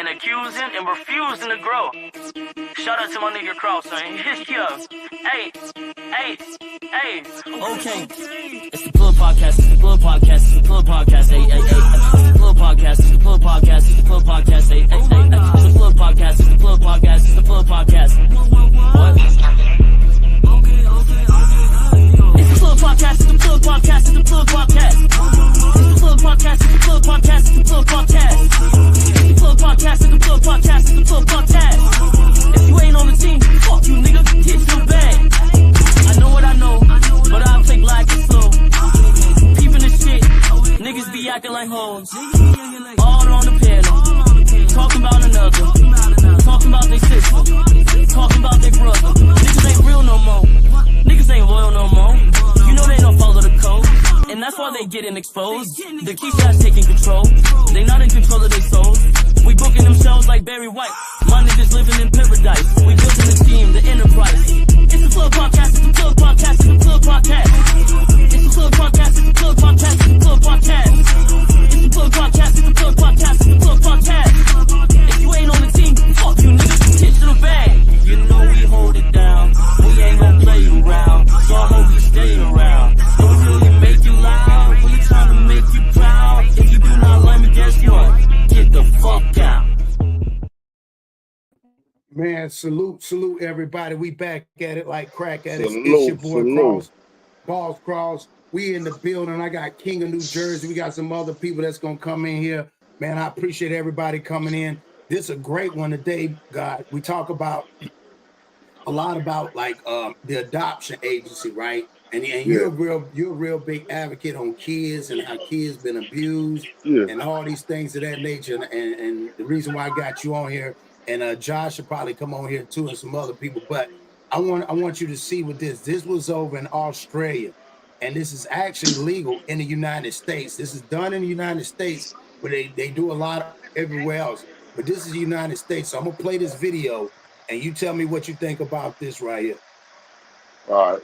and accusing and refusing to grow. Shout out to my nigga Cross, man. Yeah. Hey. Okay. It's the Plug Podcast. It's the Plug Podcast. It's the Plug Podcast. Hey. It's the Plug Podcast. It's the Plug Podcast. It's the Plug Podcast. Hey. It's the Plug Podcast. It's the Plug Podcast. It's the Plug Podcast. What? It's the Plug Podcast. It's the Plug Podcast. It's the Plug Podcast. It's the Plug Podcast. It's the Plug Podcast. It's the Plug Podcast. It's the Plug Podcast. It's the Plug Podcast. It's the Plug Podcast. If you ain't on the team, fuck you, nigga. Get your bag. I know what I know, but I'll take like it's slow. Peeping the shit, niggas be acting like hoes. All on the piano, talking about another, talking about their sister, talking about their brother. Niggas ain't real no more. Niggas ain't loyal no more. You know they don't follow the code, and that's why they getting exposed. The key shots taking control. They not in control of their souls. We booking them shows like Barry White. My niggas living in paradise. We building the team, the enterprise. It's the Plug Podcast. It's the Plug Podcast. It's the Plug Podcast. It's the Plug Podcast. It's the Plug Podcast. It's the Plug Podcast. It's the Plug Podcast. It's the Plug Podcast. It's the Plug Podcast. If you ain't on the team, fuck you, niggas. Get to the bag. You know we hold it down. We ain't gonna play around. So I hope you stay around. Don't really make you loud. We trying to make you proud. If you do not like me, guess what? Get the fuck out. Man, salute everybody. We back at it like crack at it. It's your boy Cross, Balls Cross. We in the building. I got King of New Jersey. We got some other people that's gonna come in here. Man, I appreciate everybody coming in. This is a great one today, God. We talk about a lot about like the adoption agency, right? And you're a real big advocate on kids and how kids been abused and all these things of that nature. And the reason why I got you on here, and Josh should probably come on here too, and some other people. But I want you to see what this was over in Australia, and this is actually legal in the United States. This is done in the United States, but they do a lot everywhere else. But this is the United States, so I'm gonna play this video, and you tell me what you think about this right here. All right.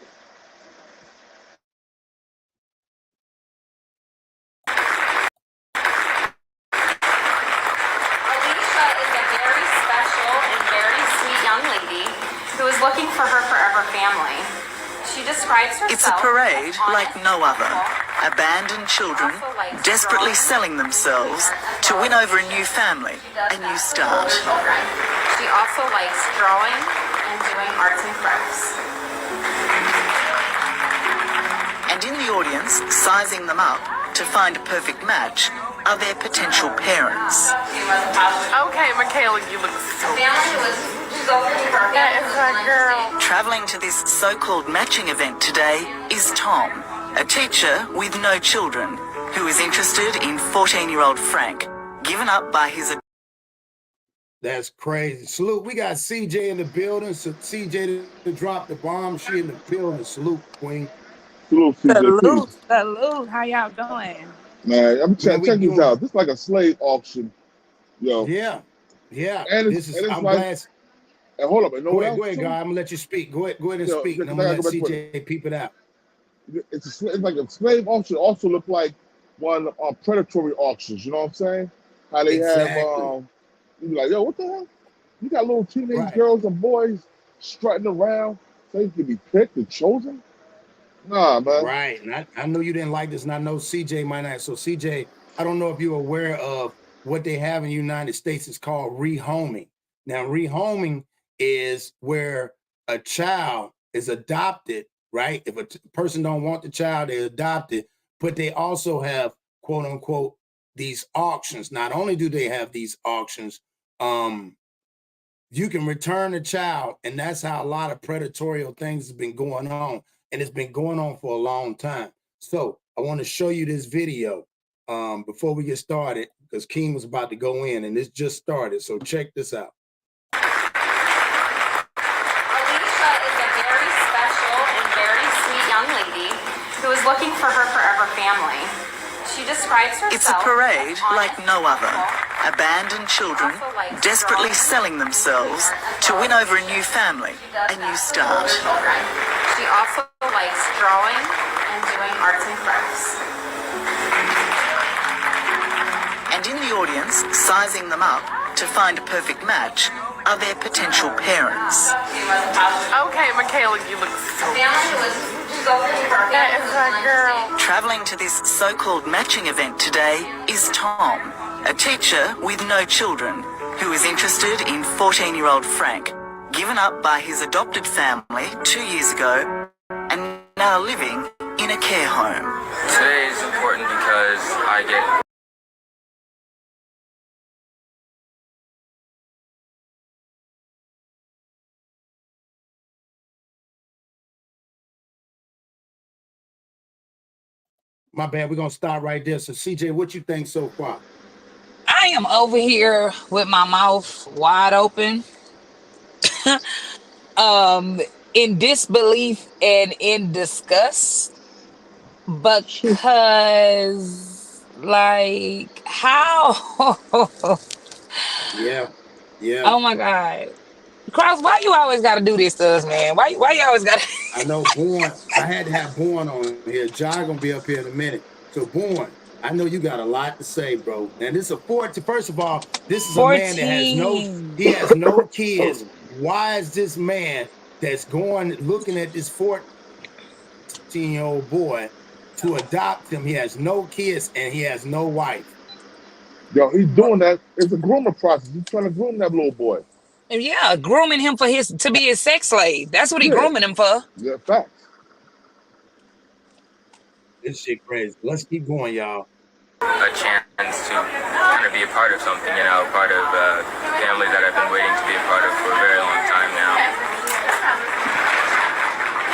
Looking for her forever family. She describes herself. It's a parade like no other. Abandoned children desperately selling themselves to win over a new family, a new start. She also likes drawing and doing arts and crafts. And in the audience, sizing them up to find a perfect match are their potential parents. Okay, Michaela, you look so cute. That is my girl. Traveling to this so-called matching event today is Tom, a teacher with no children, who is interested in 14-year-old Frank, given up by his... That's crazy. Salute. We got CJ in the building. So CJ to drop the bomb. She in the building. Salute, Queen. Salute, CJ. Salute. How y'all doing? Man, I'm check this out. This is like a slave auction. Yo. Yeah. And I'm glad. And hold up, go ahead, guy. I'm gonna let you speak. Go ahead and speak. And I'm gonna let CJ peep it out. It's like a slave auction. Also look like one of predatory auctions. You know what I'm saying? How they have you be like, yo, what the hell? You got little teenage girls and boys strutting around so they can be picked and chosen? Nah, man. Right. And I know you didn't like this, and I know CJ might not. So CJ, I don't know if you're aware of what they have in the United States. It's called rehoming. Now, rehoming is where a child is adopted, right? If a person don't want the child, they adopt it, but they also have, quote unquote, these auctions. Not only do they have these auctions, you can return a child, and that's how a lot of predatory things have been going on, and it's been going on for a long time. So I want to show you this video before we get started, because King was about to go in, and this just started. So check this out. Who is looking for her forever family. She describes herself. It's a parade like no other. Abandoned children desperately selling themselves to win over a new family, a new start. She also likes drawing and doing arts and crafts. And in the audience, sizing them up to find a perfect match are their potential parents. Okay, Michaela, you look so That is my girl. Travelling to this so-called matching event today is Tom, a teacher with no children who is interested in 14-year-old Frank, given up by his adopted family 2 years ago and now living in a care home. Today is important because I get My bad. We're gonna start right there. So, CJ, what you think so far? I am over here with my mouth wide open, in disbelief and in disgust, because, like, how? Yeah. Oh my God, Cross, why you always got to do this to us, man? Why you always got to? I know Born. I had to have Born on here. John gonna be up here in a minute. So Born, I know you got a lot to say, bro. And this is a 14. First of all, this is a man that has no kids. Why is this man that's going looking at this 14-year-old boy to adopt him? He has no kids and he has no wife. Yo, he's doing that. It's a grooming process. He's trying to groom that little boy. Yeah, grooming him to be his sex slave. That's what he grooming him for. Yeah, facts. This shit crazy. Let's keep going, y'all. a chance to kind of be a part of something, you know, part of a family that I've been waiting to be a part of for a very long time now.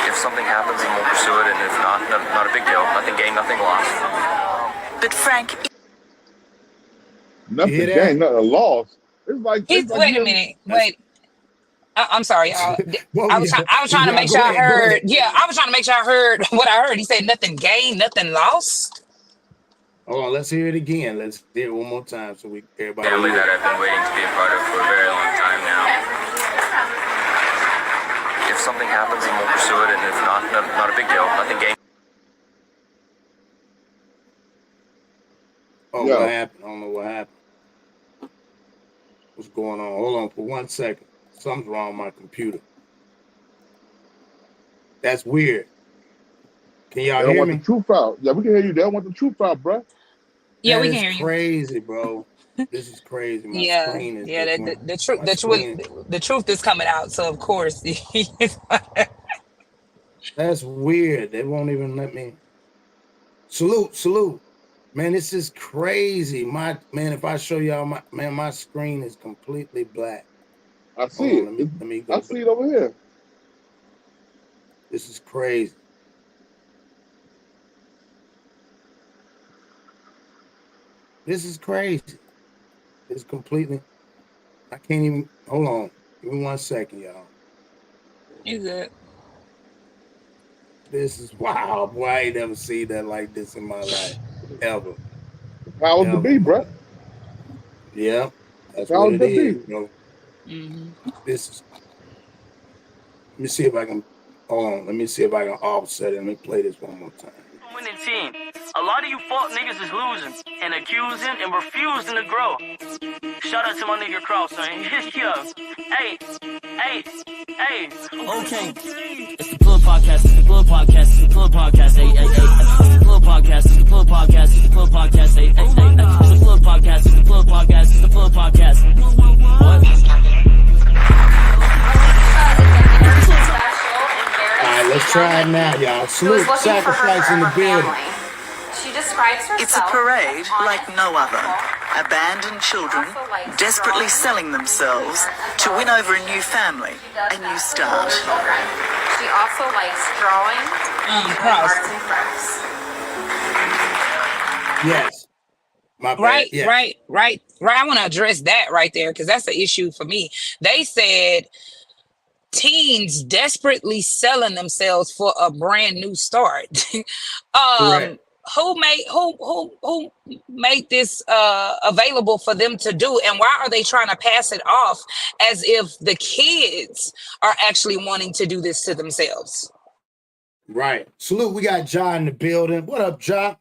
If something happens, then we'll pursue it, and if not, not a big deal. Nothing gained, nothing lost. But Frank... Nothing gained, nothing lost. It's like... Wait a minute. Wait. I'm sorry, y'all. I was trying to make sure I heard. Yeah, I was trying to make sure I heard what I heard. He said nothing gained, nothing lost. Hold on, let's hear it again. Let's hear it one more time so we everybody. Family that I've been waiting to be a part of for a very long time now. If something happens, then we'll pursue it, and if not, not a big deal. Nothing gained. Oh, yeah. What happened? I don't know what happened. What's going on? Hold on for 1 second. Something's wrong with my computer. That's weird. Can y'all hear me? The truth out. Yeah, we can hear you. They don't want the truth out, bro. Yeah, we can hear you. Crazy, bro. This is crazy. My screen is the truth is coming out. So of course, that's weird. They won't even let me. Salute, man. This is crazy. If I show y'all my screen is completely black. I see it. Let me go. I see it over here. This is crazy. This is crazy. It's completely. I can't even. Hold on. Give me 1 second, y'all. You good? This is wild. Boy, I ain't never seen that like this in my life. Ever. Powers to be, bro. Yeah. That's what it is, bro. This is. Let me see if I can. Hold on. Let me see if I can offset it. Let me play this one more time. Winning team. A lot of you fuck niggas is losing and accusing and refusing to grow. Shout out to my nigga Cross, man. Yeah. Hey. Okay. It's the Plug Podcast. It's the Plug Podcast. It's the Plug Podcast. Hey. It's the Plug Podcast. It's the Plug Podcast. It's the Plug Podcast. Hey. It's the Plug Podcast. It's the Plug Podcast. It's the Plug Podcast. What? Alright, let's try it now, y'all. Salute, sacrifice in the building. She describes herself. It's a parade like no other. Abandoned children desperately selling themselves to win over a new family, a new start. She also likes drawing and arts and crafts. Yes. My bad. Right. I want to address that right there because that's the issue for me. They said teens desperately selling themselves for a brand new start. Correct. Who made this available for them to do, and why are they trying to pass it off as if the kids are actually wanting to do this to themselves? Right. Salute, we got John in the building. What up, John?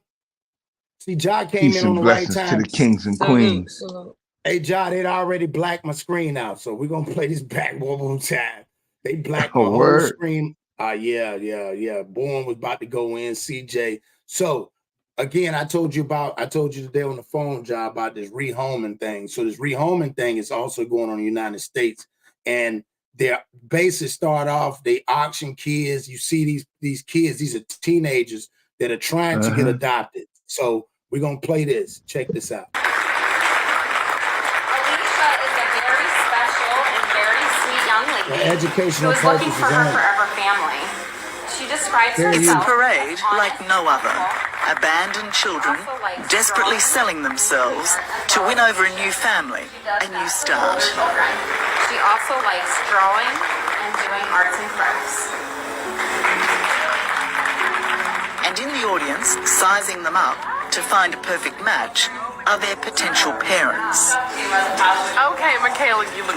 See, John came in on the right time. To the kings and queens. Hey, John, they'd already blacked my screen out, so we're gonna play this back one more time. They blacked my whole screen. Yeah. Born was about to go in, CJ. So again, I told you today on the phone, John, about this rehoming thing. So this rehoming thing is also going on in the United States, and their bases start off, they auction kids. You see these kids, these are teenagers that are trying to get adopted. So we're gonna play this. Check this out. Educational who was looking for her forever family. She describes herself. It's a parade like no other. Abandoned children desperately selling themselves to win over a new family, a new start. She also likes drawing and doing arts and crafts. And in the audience, sizing them up to find a perfect match are their potential parents. Okay, Michaela, you look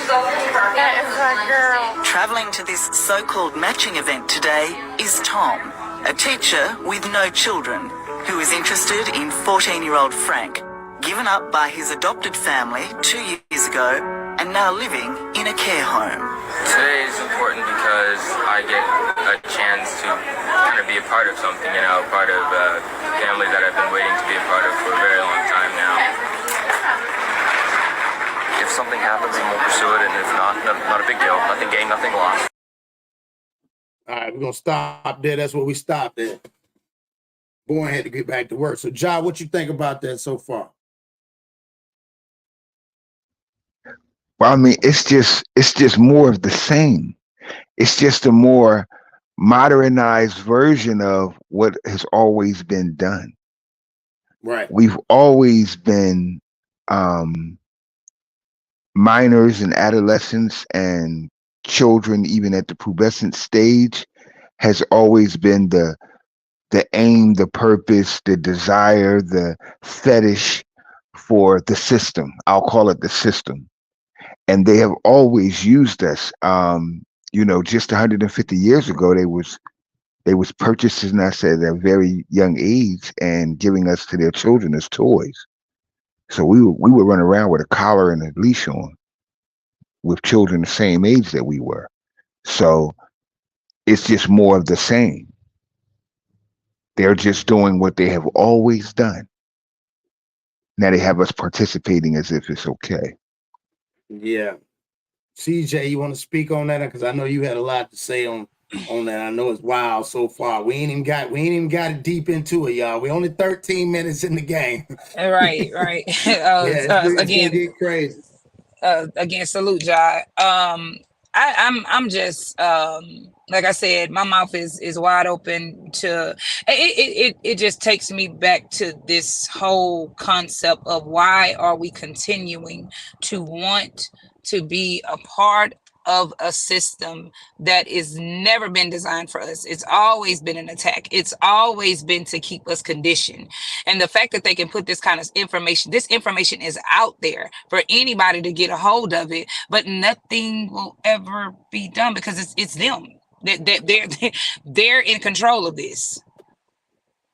so that is that girl. Traveling to this so-called matching event today is Tom, a teacher with no children, who is interested in 14-year-old Frank, given up by his adopted family 2 years ago and now living in a care home. Today is important because I get a chance to kind of be a part of something, part of a family that I've been waiting to be a part of for a very long time now. If something happens, then we'll pursue it, and if not, not a big deal. Nothing gained, nothing lost. All right, we're going to stop there. That's where we stopped at. Boy had to get back to work. So, John, what you think about that so far? Well, I mean, it's just more of the same. It's just a more modernized version of what has always been done. Right. We've always been minors and adolescents and children, even at the pubescent stage, has always been the aim, the purpose, the desire, the fetish for the system. I'll call it the system. And they have always used us. Just 150 years ago, they was purchasing us at a very young age and giving us to their children as toys. So we would run around with a collar and a leash on with children the same age that we were. So it's just more of the same. They're just doing what they have always done. Now they have us participating as if it's okay. Yeah. CJ, you want to speak on that? Because I know you had a lot to say on that. I know it's wild so far. We ain't even got it deep into it, y'all. We only 13 minutes in the game. Right. It's Again, gonna get crazy. Again, salute, Jai. I'm just like I said, my mouth is wide open to it just takes me back to this whole concept of why are we continuing to want to be a part of a system that is never been designed for us. It's always been an attack. It's always been to keep us conditioned. And the fact that they can put this kind of information, this information is out there for anybody to get a hold of it, but nothing will ever be done because it's them. They're in control of this.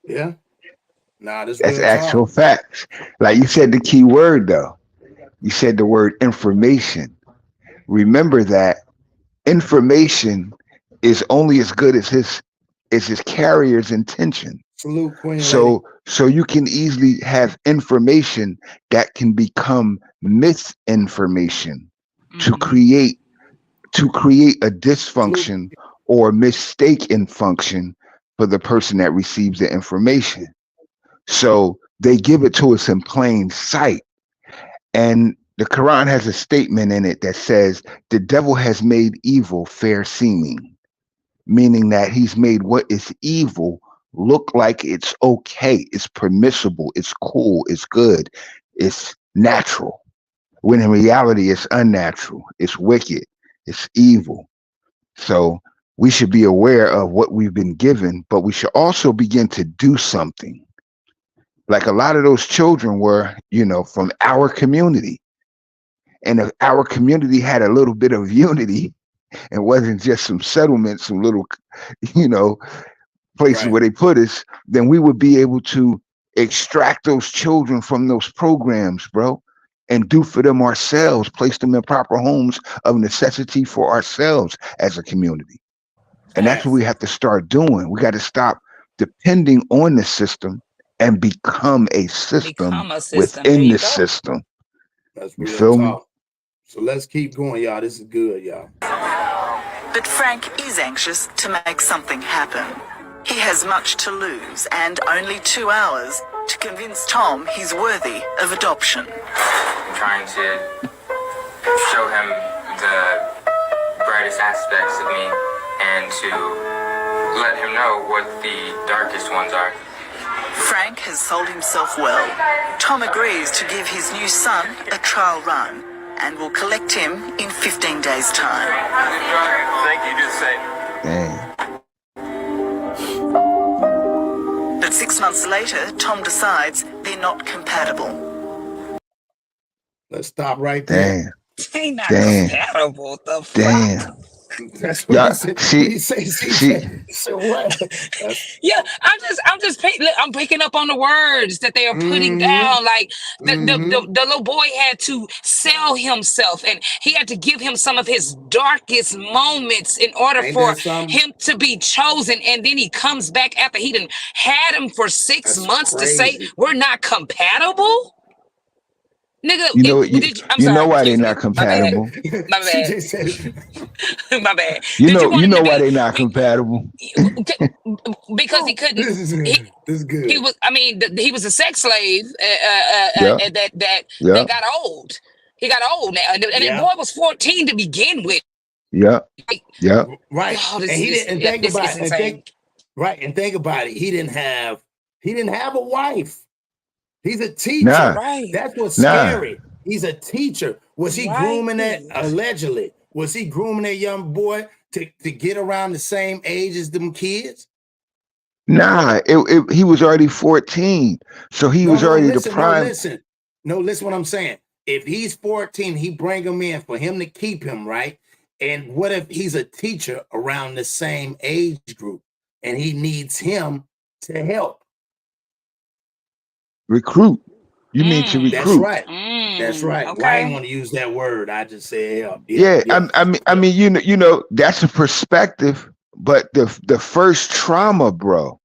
Yeah. That's actual facts. Like you said the key word though. You said the word information. Remember that information is only as good as his carrier's intention. Salute, Queen. So you can easily have information that can become misinformation to create a dysfunction or mistaken function for the person that receives the information. So they give it to us in plain sight. And the Quran has a statement in it that says the devil has made evil fair seeming, meaning that he's made what is evil look like it's okay, it's permissible, it's cool, it's good, it's natural, when in reality it's unnatural, it's wicked, it's evil. So we should be aware of what we've been given, but we should also begin to do something. Like a lot of those children were, from our community. And if our community had a little bit of unity and wasn't just some settlements, some little, places where they put us, then we would be able to extract those children from those programs, bro, and do for them ourselves, place them in proper homes of necessity for ourselves as a community. And that's what we have to start doing. We got to stop depending on the system and become a system within the system. That's you real feel me? talk. So let's keep going, y'all. This is good, y'all. But Frank is anxious to make something happen. He has much to lose and only 2 hours to convince Tom he's worthy of adoption. I'm trying to show him the brightest aspects of me and to let him know what the darkest ones are. Frank has sold himself well. Tom agrees to give his new son a trial run and will collect him in 15 days' time. Thank you, just say. Damn. But 6 months later, Tom decides they're not compatible. Let's stop right there. They not compatible. The fuck? Damn. That's what he said. He said what? Yeah, I'm picking up on the words that they are putting down. Like the little boy had to sell himself, and he had to give him some of his darkest moments in order for him to be chosen. And then he comes back after he done had him for 6 months to say we're not compatible. Nigga, you know why they're not compatible. My bad. My bad. You know why they're not compatible. Because he couldn't. This is good. He was. I mean, he was a sex slave that got old. He got old now, and that boy was 14 to begin with. Yeah. Like, Yeah. Right. Oh, and he didn't think about it. And think about it. He didn't have a wife. He's a teacher. Nah. Right. That's what's scary. He's a teacher. Was he grooming that allegedly? Was he grooming that young boy to get around the same age as them kids? Nah, he was already 14. So he was already the prime. Listen what I'm saying. If he's 14, he bring him in for him to keep him, right? And what if he's a teacher around the same age group and he needs him to help? Recruit. You need to recruit. That's right. That's right. Okay. Well, I didn't want to use that word. I just said help. I mean, you know, that's a perspective, but the first trauma, bro,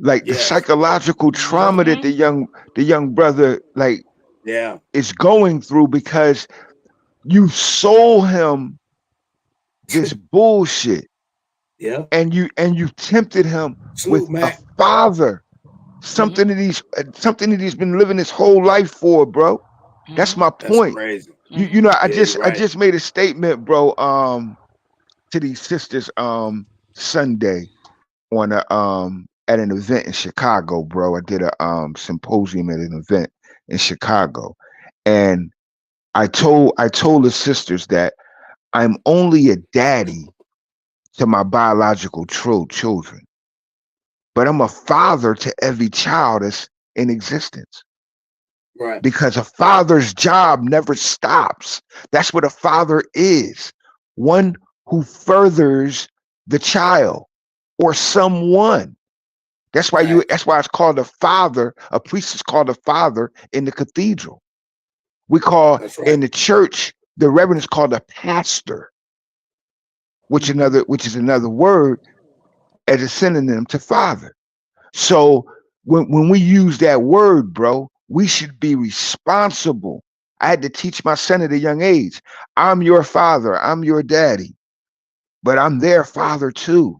like the psychological trauma that the young brother is going through because you sold him this bullshit. Yeah. And you tempted him with a father. Something that he's been living his whole life for, bro. That's my point. That's crazy. You know, I just made a statement, bro, to these sisters Sunday on at an event in Chicago, bro. I did a symposium at an event in Chicago. And I told the sisters that I'm only a daddy to my biological children. But I'm a father to every child that's in existence. Right. Because a father's job never stops. That's what a father is. One who furthers the child or someone. That's why it's called a father. A priest is called a father in the cathedral. We call in the church, the reverend is called a pastor, which is another word as a synonym to father. So when we use that word, bro, we should be responsible. I had to teach my son at a young age. I'm your father. I'm your daddy. But I'm their father too.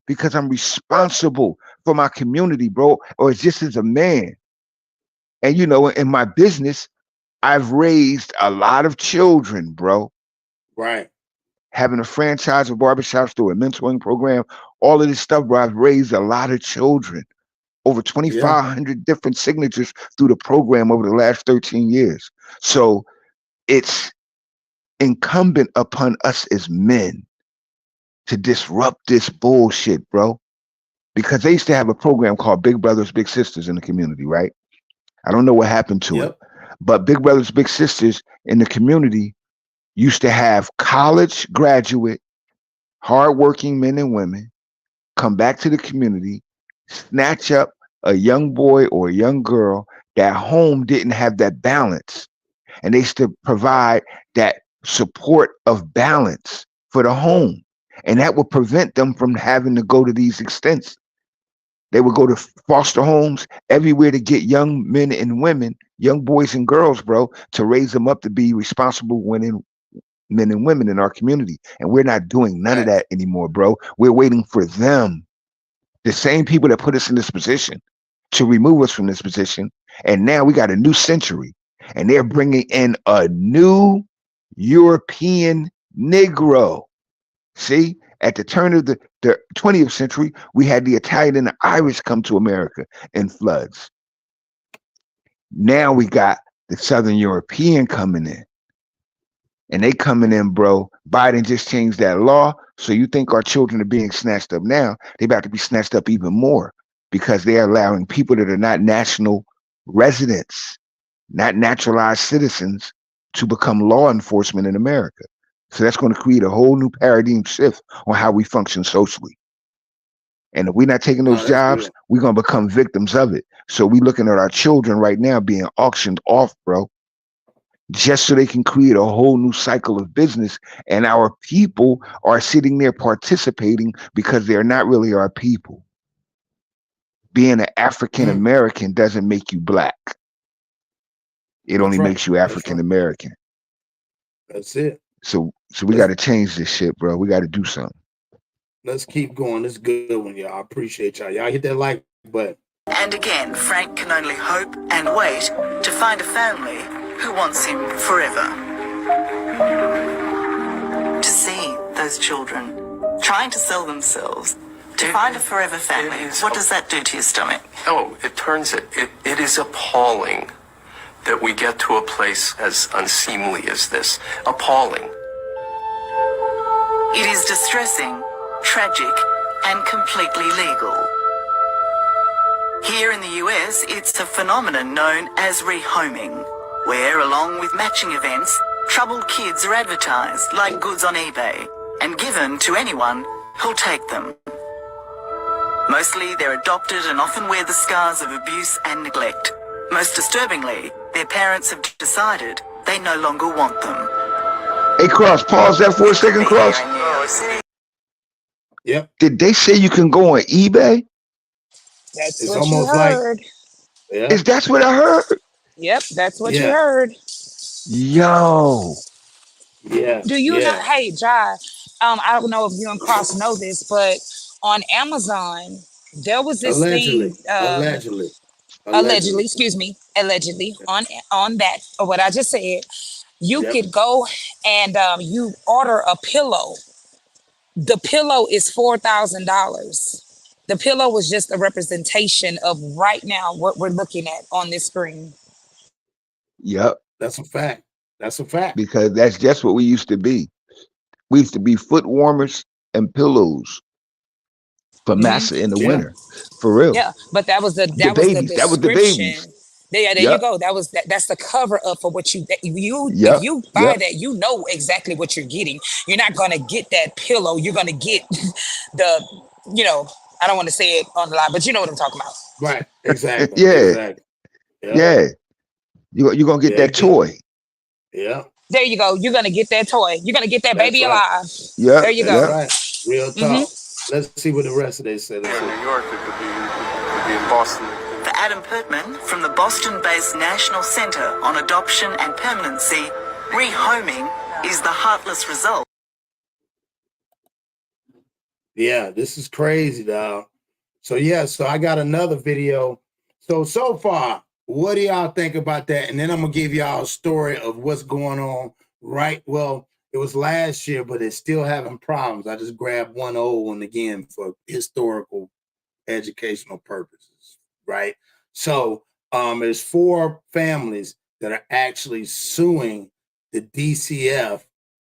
Because I'm responsible for my community, bro, or just as a man. And you know, in my business, I've raised a lot of children, bro. Right. Having a franchise of barbershops through a mentoring program, all of this stuff, bro, I've raised a lot of children. Over 2,500 different signatures through the program over the last 13 years. So it's incumbent upon us as men to disrupt this bullshit, bro. Because they used to have a program called Big Brothers, Big Sisters in the community, right? I don't know what happened to it. But Big Brothers, Big Sisters in the community used to have college graduate, hardworking men and women come back to the community, snatch up a young boy or a young girl that home didn't have that balance, and they used to provide that support of balance for the home, and that would prevent them from having to go to these extents. They would go to foster homes everywhere to get young men and women, young boys and girls, bro, to raise them up to be responsible men and women in our community. And we're not doing none of that anymore, bro. We're waiting for them, the same people that put us in this position, to remove us from this position. And now we got a new century, and they're bringing in a new European Negro. See, at the turn of the 20th century, we had the Italian and the Irish come to America in floods. Now we got the Southern European coming in. And they coming in, bro. Biden just changed that law. So you think our children are being snatched up now? They about to be snatched up even more, because they're allowing people that are not national residents, not naturalized citizens, to become law enforcement in America. So that's going to create a whole new paradigm shift on how we function socially. And if we're not taking those jobs, we're going to become victims of it. So we're looking at our children right now being auctioned off, bro, just so they can create a whole new cycle of business. And our people are sitting there participating because they're not really our people. Being an African American doesn't make you black. It only makes you African American. That's it. So we got to change this shit, bro. We got to do something. Let's keep going. This is a good one, y'all. I appreciate y'all. Y'all hit that like button. And again, Frank can only hope and wait to find a family who wants him forever. To see those children trying to sell themselves, to find a forever family, what does that do to your stomach? Oh, it is appalling that we get to a place as unseemly as this. Appalling. It is distressing, tragic, and completely legal. Here in the US, it's a phenomenon known as rehoming, where, along with matching events, troubled kids are advertised like goods on eBay and given to anyone who'll take them. Mostly, they're adopted and often wear the scars of abuse and neglect. Most disturbingly, their parents have decided they no longer want them. Hey, Cross, pause that for a second, Cross. Yep. Did they say you can go on eBay? That's what you heard. Is that what I heard? Yep, that's what you heard. Yo. Yeah. Do you know? Hey, Jai, I don't know if you and Cross know this, but on Amazon, there was this thing. Allegedly, excuse me, allegedly on that, or what I just said, you could go and you order a pillow. The pillow is $4,000. The pillow was just a representation of right now what we're looking at on this screen. Yep. That's a fact. That's a fact. Because that's just what we used to be. We used to be foot warmers and pillows for massa in the winter. For real. Yeah, but that was the babies. description. That was the babies. There you go. That's the cover up for what if you buy that, you know exactly what you're getting. You're not gonna get that pillow. You're gonna get the, I don't want to say it on the line, but you know what I'm talking about. Right. Exactly. Yeah. Exactly. Yeah. You're gonna get that toy. Yeah. There you go. You're gonna get that toy. You're gonna get that baby alive. Yeah. There you go. Right. Real talk. Let's see what the rest of they say. In New York, it could be in Boston. For Adam Pertman from the Boston-based National Center on Adoption and Permanency, rehoming is the heartless result. Yeah, this is crazy, dog. So I got another video. So far, what do y'all think about that? And then I'm gonna give y'all a story of what's going on. Right. Well, it was last year, but it's still having problems. I just grabbed one old one again for historical, educational purposes. Right. So there's 4 families that are actually suing the DCF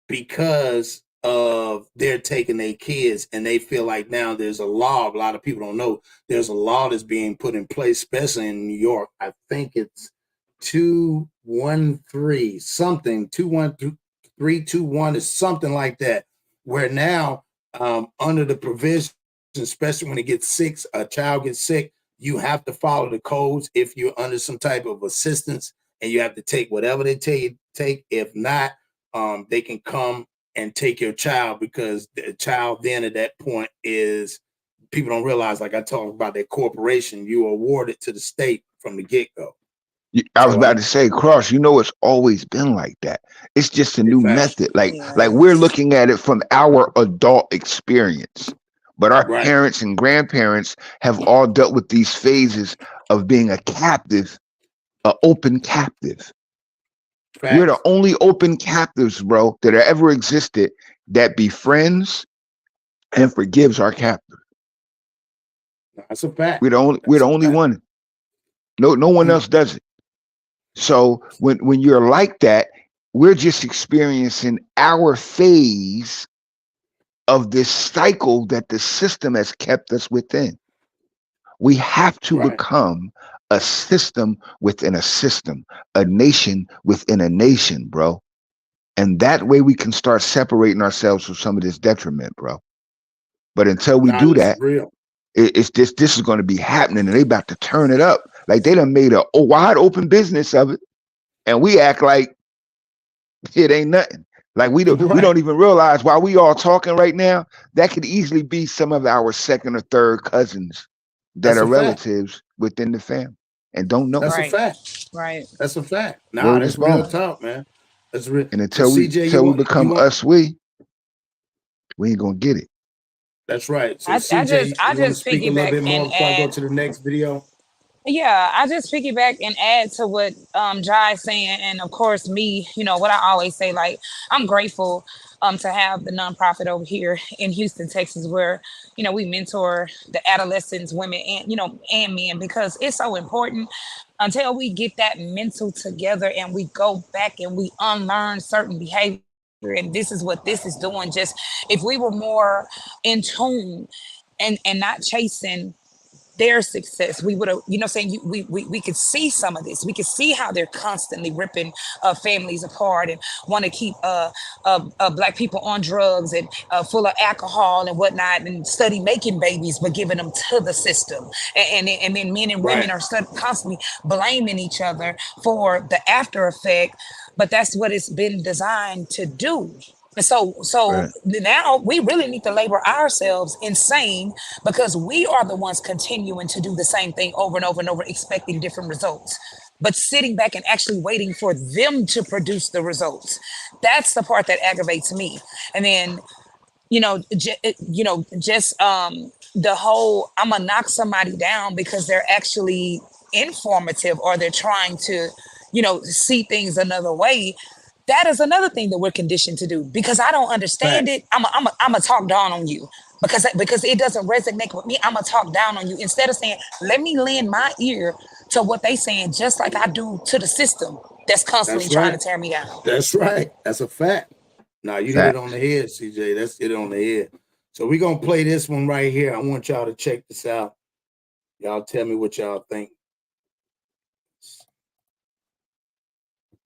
because of they're taking their kids, and they feel like now there's a law. A lot of people don't know there's a law that's being put in place, especially in New York. I think it's 213 something, 21321 is something like that, where now under the provision, especially when it gets sick, a child gets sick, you have to follow the codes if you're under some type of assistance, and you have to take whatever they tell you to take. If not, they can come and take your child, because the child then at that point is, people don't realize, like I talked about that corporation, you are awarded to the state from the get-go. I was about to say, Cross, it's always been like that. It's just a new method. Like we're looking at it from our adult experience. But our parents and grandparents have all dealt with these phases of being a captive, an open captive. We're the only open captives, bro, that ever existed that befriends and forgives our captive. That's a fact. We're the only one. No one else does it. So when you're like that, we're just experiencing our phase of this cycle that the system has kept us within. We have to become a system within a system, a nation within a nation, bro. And that way we can start separating ourselves from some of this detriment, bro. But until we do that, it's this is going to be happening, and they about to turn it up. Like they done made a wide open business of it, and we act like it ain't nothing. Like we don't even realize while we all talking right now, that could easily be some of our second or third cousins that are relatives within the family and don't know. That's a fact. Right. That's a fact. Nah, that's real talk, man. That's real. And until we become us, we ain't gonna get it. That's right. So I CJ, just you want to speak a little bit more and before I go to the next video? Yeah, I just piggyback and add to what Jai's saying, and of course me, what I always say, like I'm grateful to have the nonprofit over here in Houston, Texas, where we mentor the adolescents, women, and and men, because it's so important. Until we get that mental together and we go back and we unlearn certain behavior, and this is what this is doing. Just if we were more in tune and not chasing their success, we would have, we could see some of this. We could see how they're constantly ripping families apart and want to keep Black people on drugs and full of alcohol and whatnot, and study making babies, but giving them to the system. And then men and women are constantly blaming each other for the after effect, but that's what it's been designed to do. And so now we really need to labor ourselves insane, because we are the ones continuing to do the same thing over and over and over, expecting different results, but sitting back and actually waiting for them to produce the results. That's the part that aggravates me. And then, just the whole, I'm gonna knock somebody down because they're actually informative, or they're trying to, see things another way. That is another thing that we're conditioned to do, because I don't understand it. I'm a talk down on you because it doesn't resonate with me. I'm gonna talk down on you instead of saying, let me lend my ear to what they saying, just like I do to the system that's constantly trying to tear me down. That's right. That's a fact. Now you hit it on the head, CJ. That's it on the head. So we're gonna play this one right here. I want y'all to check this out. Y'all tell me what y'all think.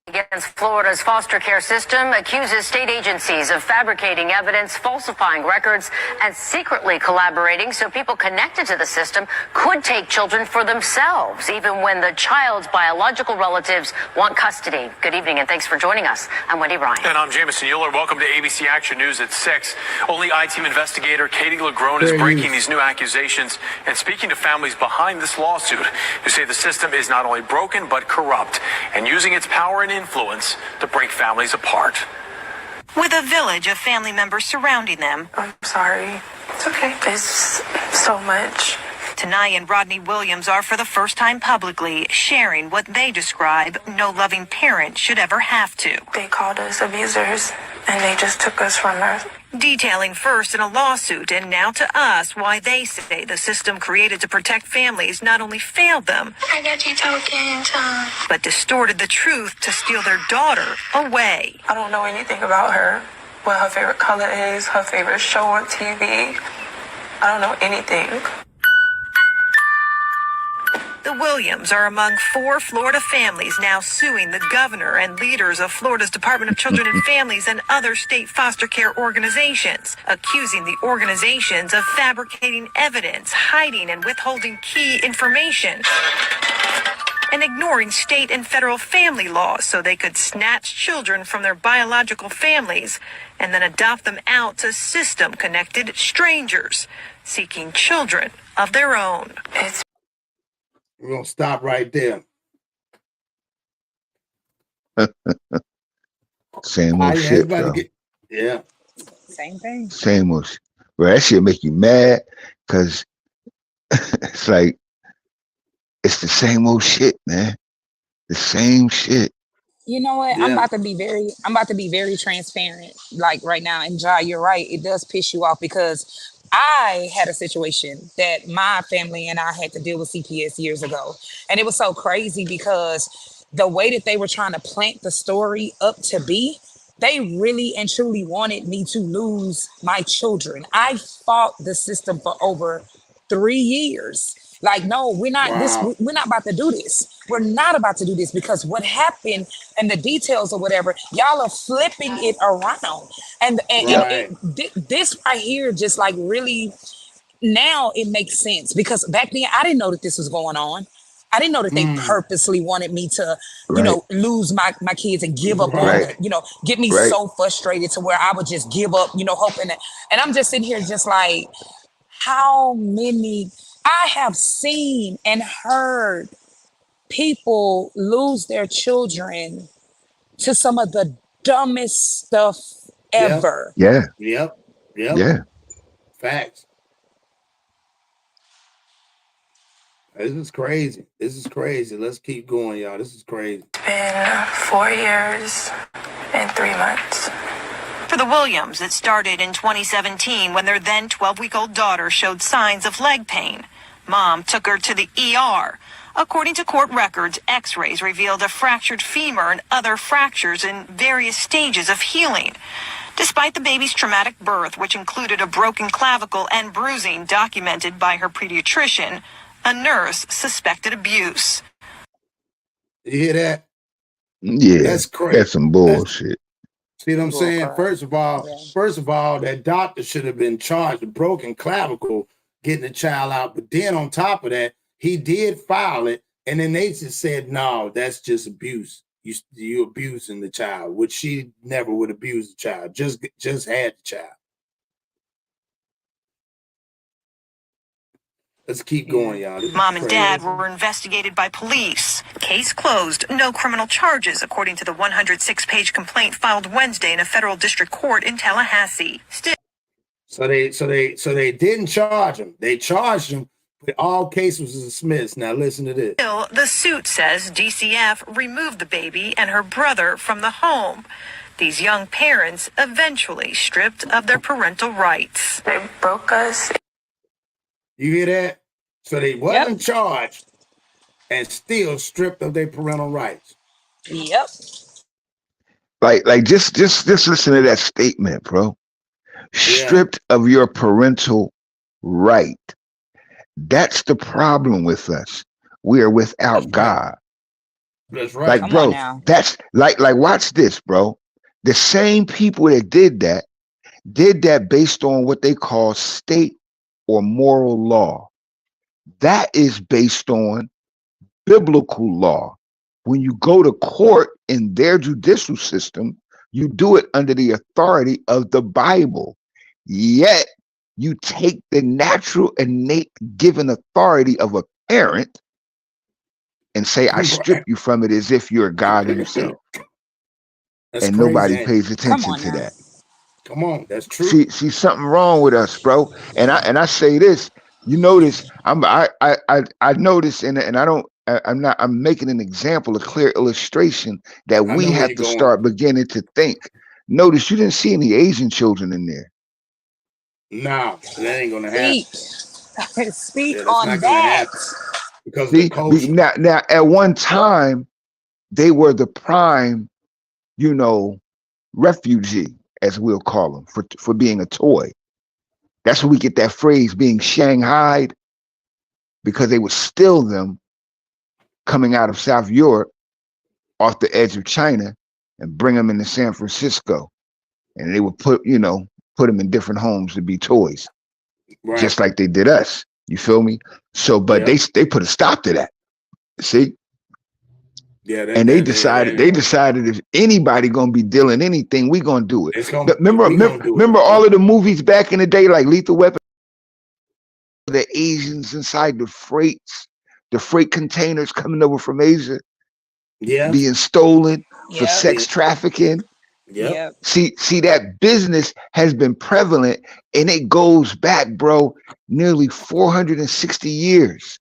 Against Florida's foster care system accuses state agencies of fabricating evidence, falsifying records, and secretly collaborating so people connected to the system could take children for themselves, even when the child's biological relatives want custody. Good evening, and thanks for joining us. I'm Wendy Ryan. And I'm Jameson Euler. Welcome to ABC Action News at 6. Only I-Team investigator Katie LaGrone is breaking these new accusations and speaking to families behind this lawsuit, who say the system is not only broken but corrupt and using its power and influence to break families apart. With a village of family members surrounding them. I'm sorry. It's okay. It's so much. Tanai and Rodney Williams are for the first time publicly sharing what they describe no loving parent should ever have to. They called us abusers, and they just took us from us. Detailing first in a lawsuit and now to us why they say the system created to protect families not only failed them, I got you talking, but distorted the truth to steal their daughter away. I don't know anything about her, what her favorite color is, her favorite show on TV. I don't know anything. The Williams are among 4 Florida families now suing the governor and leaders of Florida's Department of Children and Families and other state foster care organizations, accusing the organizations of fabricating evidence, hiding and withholding key information, and ignoring state and federal family laws so they could snatch children from their biological families and then adopt them out to system-connected strangers seeking children of their own. We're going to stop right there. Same old shit, bro. Yeah. Same thing. Same old shit. Bro, that shit make you mad because it's like, it's the same old shit, man. The same shit. You know what? Yeah. I'm about to be very transparent. Like right now, and Jai, you're right. It does piss you off because I had a situation that my family and I had to deal with CPS years ago. And it was so crazy because the way that they were trying to plant the story up to be, they really and truly wanted me to lose my children. I fought the system for over 3 years. Like, no, we're not we're not about to do this. We're not about to do this because what happened and the details or whatever, y'all are flipping it around. And this right here just like really, now it makes sense because back then I didn't know that this was going on. I didn't know that they purposely wanted me to, you know, lose my kids and give up on, you know, get me so frustrated to where I would just give up, you know, hoping that. And I'm just sitting here just like, how many I have seen and heard people lose their children to some of the dumbest stuff ever. Yeah. Yep. Facts. This is crazy. Let's keep going, y'all. This is crazy. It's been 4 years and 3 months. For the Williams, it started in 2017 when their then 12-week-old daughter showed signs of leg pain. Mom took her to the ER. According to court records, x-rays revealed a fractured femur and other fractures in various stages of healing. Despite the baby's traumatic birth, which included a broken clavicle and bruising documented by her pediatrician, a nurse suspected abuse. You hear that? Yeah. That's crazy. That's some bullshit. See what I'm saying? First of all, that doctor should have been charged with broken clavicle, getting the child out. But then on top of that, he did file it, and then they just said, no, that's just abuse. You abusing the child, which she never would abuse the child. Just had the child. Let's keep going, y'all. Mom and dad were investigated by police. Case closed. No criminal charges, according to the 106-page complaint filed Wednesday in a federal district court in Tallahassee. So they didn't charge him. They charged him, but all cases was dismissed. Now listen to this. Still, the suit says DCF removed the baby and her brother from the home. These young parents eventually stripped of their parental rights. They broke us. You hear that? So they wasn't charged and still stripped of their parental rights. Yep. Like just listen to that statement, bro. Stripped of your parental right. That's the problem with us. We are without God. That's right. Like, bro, that's like watch this, bro. The same people that did that based on what they call state or moral law. That is based on biblical law. When you go to court in their judicial system, you do it under the authority of the Bible. Yet you take the natural, innate, given authority of a parent and say, I strip you from it as if you're God himself. And nobody pays attention to that. Come on, that's true. See something wrong with us, bro. And I say this, you notice, I notice, and I'm making an example, a clear illustration that we have to start beginning to think. Notice you didn't see any Asian children in there. No, that ain't gonna happen. Speak on that. Because the culture. Now at one time, they were the prime, refugee, as we'll call them, for being a toy. That's where we get that phrase, being shanghaied, because they would steal them coming out of South Europe off the edge of China and bring them into San Francisco. And they would put them in different homes to be toys, just like they did us. You feel me? So, but they put a stop to that. See? Yeah, and they decided if anybody gonna be dealing anything, we gonna do it. Remember all of the movies back in the day, like Lethal Weapon, the Asians inside the freight containers coming over from Asia, being stolen for sex trafficking. See that business has been prevalent, and it goes back, bro, nearly 460 years.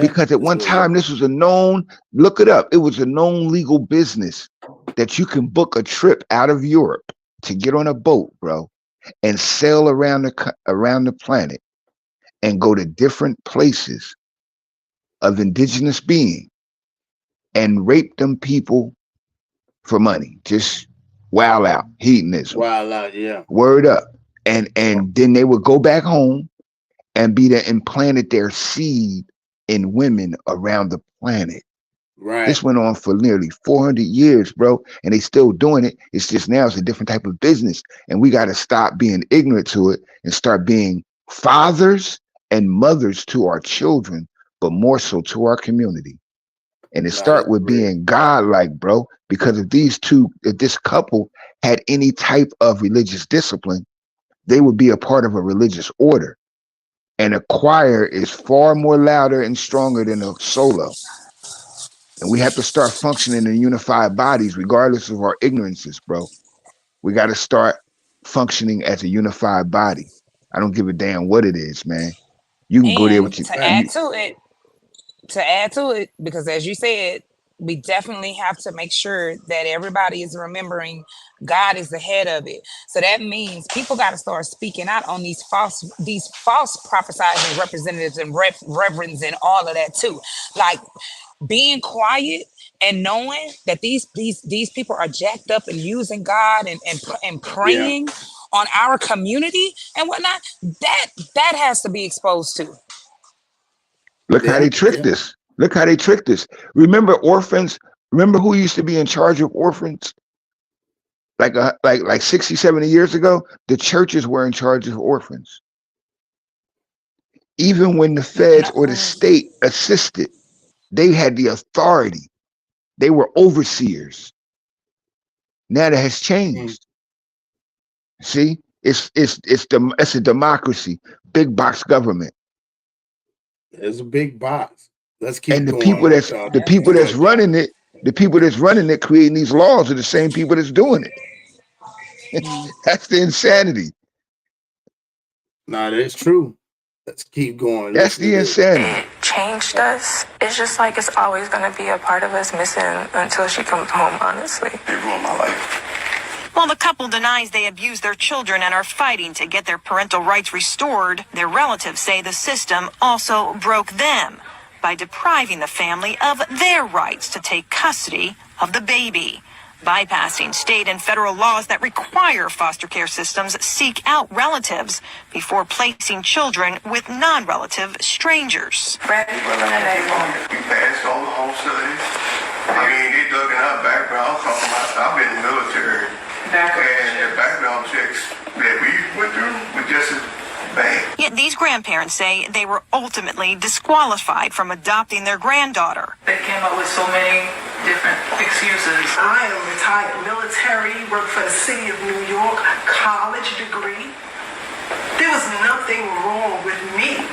Because at one time this was a known, look it up, it was a known legal business that you can book a trip out of Europe to get on a boat, bro, and sail around the planet and go to different places of indigenous being and rape them people for money. Just wild out, hedonism. Wild out, yeah. Word up. And then they would go back home and be there and planted their seed in women around the planet. This went on for nearly 400 years, bro, and they still doing it. It's just now it's a different type of business, and we got to stop being ignorant to it and start being fathers and mothers to our children, but more so to our community. And it start with being God-like, bro, because if this couple had any type of religious discipline, they would be a part of a religious order. And a choir is far more louder and stronger than a solo. And we have to start functioning in unified bodies, regardless of our ignorances, bro. We got to start functioning as a unified body. I don't give a damn what it is, man. You can go there with your... To add to it, because as you said, we definitely have to make sure that everybody is remembering God is the head of it. So that means people got to start speaking out on these false prophesizing representatives and reverends and all of that too. Like being quiet and knowing that these people are jacked up and using God and praying on our community and whatnot. That has to be exposed too. Look how they tricked us. Look how they tricked us. Remember orphans? Remember who used to be in charge of orphans? Like 60, 70 years ago? The churches were in charge of orphans. Even when the feds or the state assisted, they had the authority. They were overseers. Now that has changed. See? It's a democracy. Big box government. It's a big box. Let's keep and the going. people that's running it, creating these laws are the same people that's doing it. That's the insanity. Nah, that's true. Let's keep going. That's the insanity. It changed us. It's just like it's always going to be a part of us missing until she comes home, honestly. It ruined my life. While the couple denies they abuse their children and are fighting to get their parental rights restored, their relatives say the system also broke them by depriving the family of their rights to take custody of the baby, bypassing state and federal laws that require foster care systems seek out relatives before placing children with non-relative strangers. We passed all the home studies. I mean, they dug in our background. I've been in the military. And the background checks that we went through were just as bad. Yet these grandparents say they were ultimately disqualified from adopting their granddaughter. They came up with so many different excuses. I am retired military, worked for the city of New York, college degree. There was nothing wrong with me.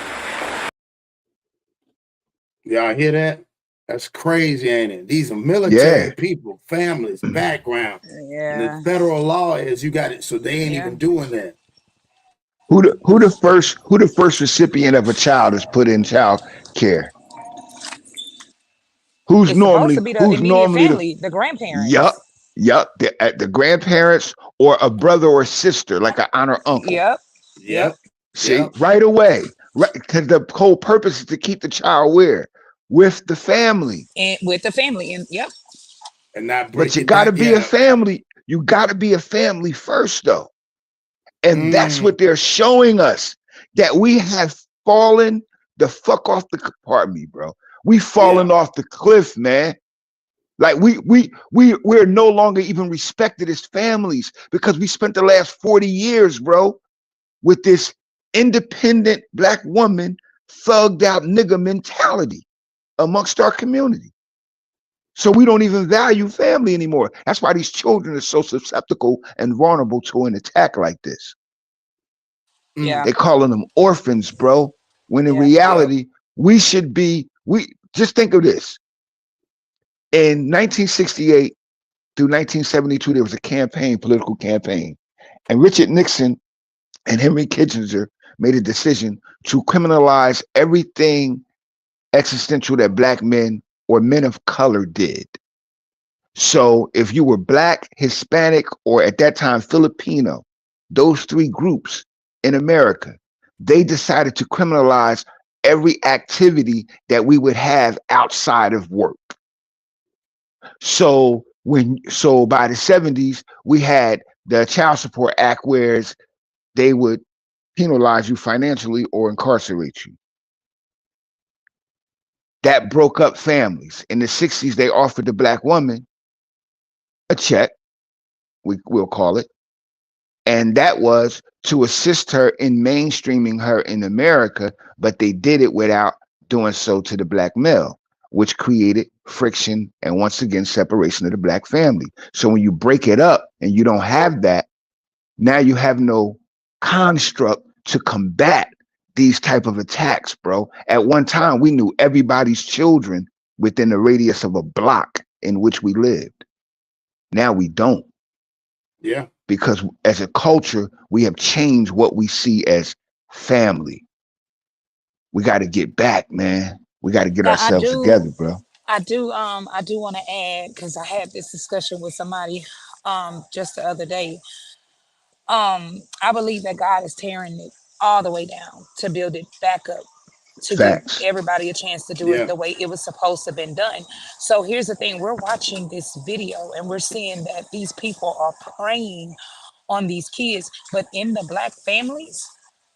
Y'all hear that? That's crazy, ain't it? These are military people, families, background. And the federal law is you got it, so they ain't even doing that. Who the first recipient of a child is put in child care? Who's normally the grandparents? Yup. The grandparents or a brother or sister, like an aunt or uncle. Yep. See, right away, right? Because the whole purpose is to keep the child where? With the family. And yep. And not but you gotta be a family. You gotta be a family first, though. And that's what they're showing us, that we have fallen the fuck off the, pardon me, bro. We falling off the cliff, man. Like we're no longer even respected as families because we spent the last 40 years, bro, with this independent black woman thugged out nigga mentality amongst our community. So we don't even value family anymore. That's why these children are so susceptible and vulnerable to an attack like this. Yeah. They calling them orphans, bro. When in reality, we should be, we just think of this. In 1968 through 1972, there was a campaign, political campaign. And Richard Nixon and Henry Kissinger made a decision to criminalize everything existential that black men or men of color did. So if you were black, Hispanic, or at that time Filipino, those three groups in America, they decided to criminalize every activity that we would have outside of work. So by the 70s, we had the Child Support Act, whereas they would penalize you financially or incarcerate you. That broke up families. In the 60s, they offered the black woman a check, we'll call it, and that was to assist her in mainstreaming her in America, but they did it without doing so to the black male, which created friction and once again separation of the black family. So when you break it up and you don't have that, now you have no construct to combat these type of attacks, bro. At one time, we knew everybody's children within the radius of a block in which we lived. Now we don't. Yeah. Because as a culture, we have changed what we see as family. We got to get back, man. We got to get ourselves together, bro. I do want to add, because I had this discussion with somebody just the other day. I believe that God is tearing it all the way down to build it back up, to Facts. give everybody a chance to do it the way it was supposed to have been done. So here's the thing, we're watching this video and we're seeing that these people are preying on these kids, but in the black families,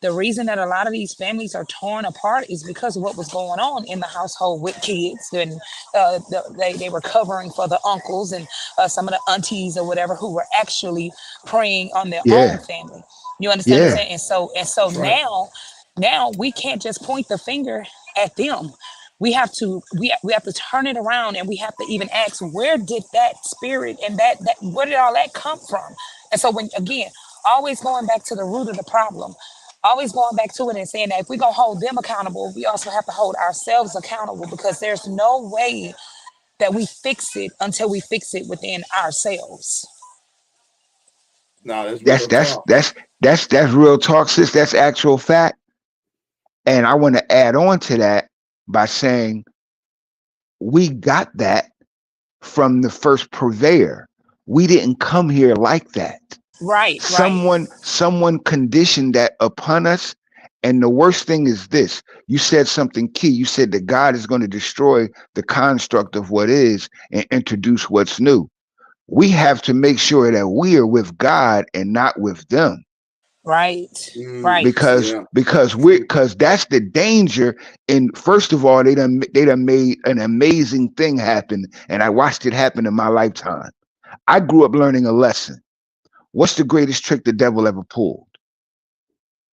the reason that a lot of these families are torn apart is because of what was going on in the household with kids. And they were covering for the uncles and some of the aunties or whatever who were actually preying on their own family. You understand what I'm saying? And so now we can't just point the finger at them. We have to turn it around, and we have to even ask, where did that spirit and that where did all that come from? And so when, again, always going back to the root of the problem, always going back to it and saying that if we're going to hold them accountable, we also have to hold ourselves accountable, because there's no way that we fix it until we fix it within ourselves. No, that's real talk, sis. That's actual fact. And I want to add on to that by saying we got that from the first purveyor. We didn't come here like that. Right. Someone conditioned that upon us. And the worst thing is this. You said something key. You said that God is going to destroy the construct of what is and introduce what's new. We have to make sure that we are with God and not with them. Right. Because that's the danger. And first of all, they done made an amazing thing happen, and I watched it happen in my lifetime. I grew up learning a lesson. What's the greatest trick the devil ever pulled?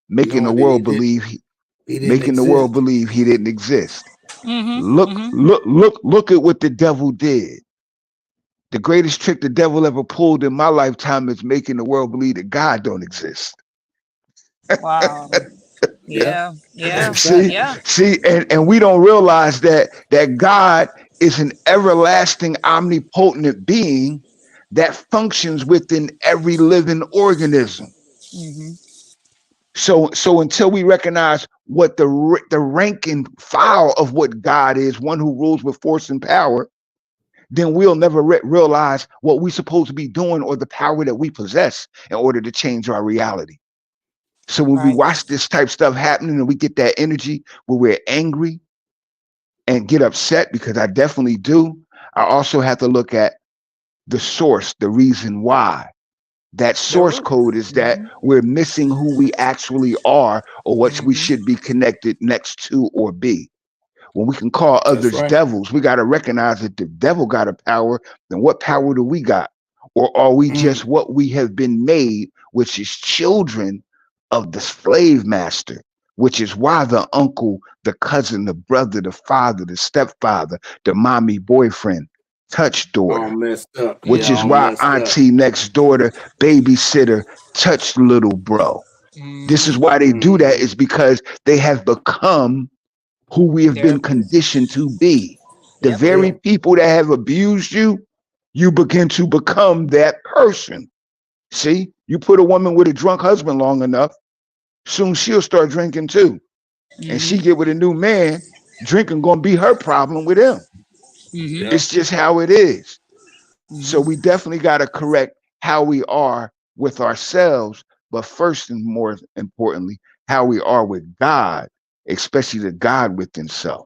Making the world believe he didn't exist. Look at what the devil did. The greatest trick the devil ever pulled in my lifetime is making the world believe that God don't exist. Wow. Yeah. See, and we don't realize that God is an everlasting, omnipotent being that functions within every living organism. So until we recognize what the rank and file of what God is, one who rules with force and power, then we'll never realize what we're supposed to be doing or the power that we possess in order to change our reality. So when we watch this type stuff happening and we get that energy where we're angry and get upset, because I definitely do, I also have to look at the source, the reason why. That source code is that we're missing who we actually are or what we should be connected next to or be. When we can call others devils, we got to recognize that the devil got a power. Then what power do we got? Or are we just what we have been made, which is children of the slave master, which is why the uncle, the cousin, the brother, the father, the stepfather, the mommy boyfriend, touch daughter, all messed up. which Yeah, is all why messed auntie next daughter, babysitter, touch little bro. This is why they do that, is because they have become who we have been conditioned to be. The very people that have abused you, you begin to become that person. See, you put a woman with a drunk husband long enough, soon she'll start drinking too. And she get with a new man, drinking gonna be her problem with him. It's just how it is. So we definitely got to correct how we are with ourselves, but first and more importantly, how we are with God, especially the God within self.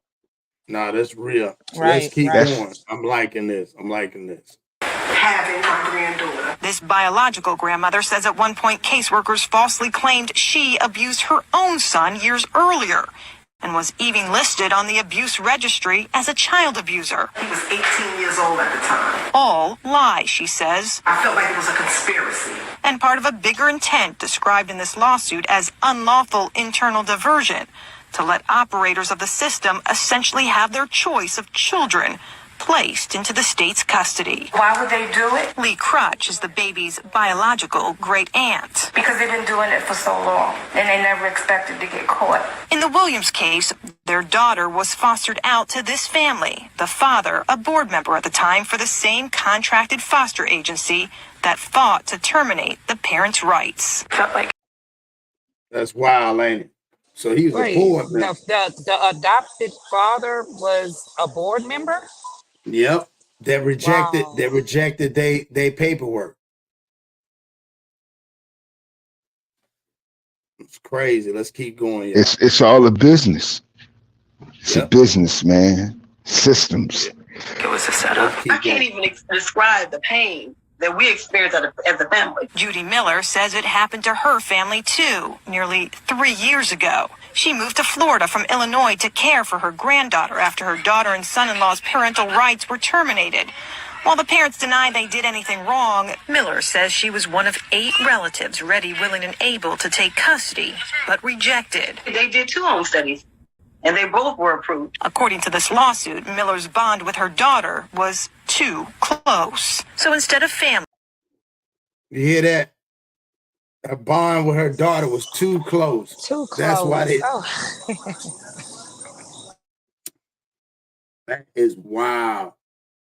Nah, that's real. So let's keep going. I'm liking this. I'm liking this. Having my granddaughter. This biological grandmother says at one point caseworkers falsely claimed she abused her own son years earlier and was even listed on the abuse registry as a child abuser. He was 18 years old at the time. All lies, she says. I felt like it was a conspiracy. And part of a bigger intent described in this lawsuit as unlawful internal diversion to let operators of the system essentially have their choice of children placed into the state's custody. Why would they do it? Lee Crutch is the baby's biological great aunt. Because they've been doing it for so long, and they never expected to get caught. In the Williams case, their daughter was fostered out to this family, the father a board member at the time for the same contracted foster agency that fought to terminate the parents' rights. Felt like that's wild, ain't it? So he was a board member. The adopted father was a board member? Yep. That rejected they paperwork. It's crazy. Let's keep going. Y'all. It's all a business. It's a business, man. Systems. it was a setup. I can't even describe the pain that we experienced as a family. Judy Miller says it happened to her family too, nearly 3 years ago. She moved to Florida from Illinois to care for her granddaughter after her daughter and son-in-law's parental rights were terminated. While the parents deny they did anything wrong, Miller says she was one of 8 relatives ready, willing, and able to take custody, but rejected. They did 2 home studies, and they both were approved. According to this lawsuit, Miller's bond with her daughter was too close. So instead of family... You hear that? Her bond with her daughter was too close. Too close. That's why they... That is wild.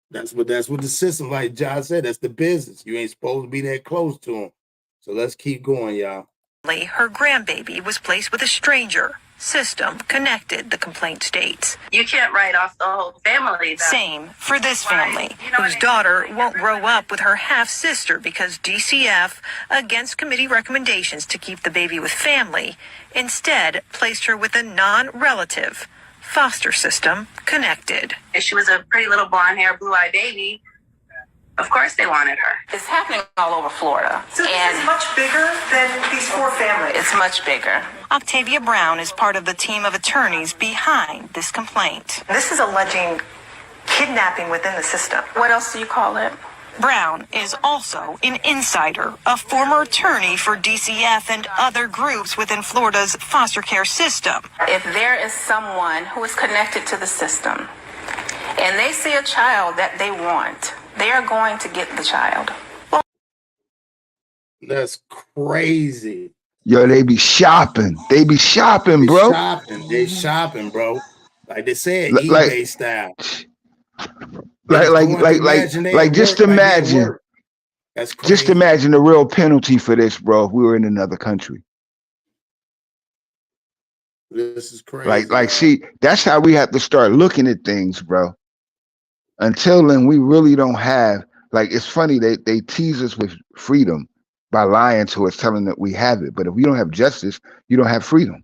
That's what the system, like John said, that's the business. You ain't supposed to be that close to them. So let's keep going, y'all. Her grandbaby was placed with a stranger. System connected, the complaint states. You can't write off the whole family. Same for this family, whose daughter won't grow up with her half-sister because DCF, against committee recommendations to keep the baby with family, instead placed her with a non-relative. Foster system connected. If she was a pretty little blonde-haired, blue-eyed baby, of course they wanted her. It's happening all over Florida. So this is much bigger than these 4 families. It's much bigger. Octavia Brown is part of the team of attorneys behind this complaint. This is alleging kidnapping within the system. What else do you call it? Brown is also an insider, a former attorney for DCF and other groups within Florida's foster care system. If there is someone who is connected to the system and they see a child that they want, they are going to get the child. That's crazy. Yo, they be shopping. They be shopping, bro. They shopping, bro. Like they said, eBay style. Like just imagine. That's crazy. Just imagine the real penalty for this, bro, if we were in another country. This is crazy. See, that's how we have to start looking at things, bro. Until then, we really don't have, it's funny, they tease us with freedom by lying to us, telling that we have it. But if we don't have justice, you don't have freedom.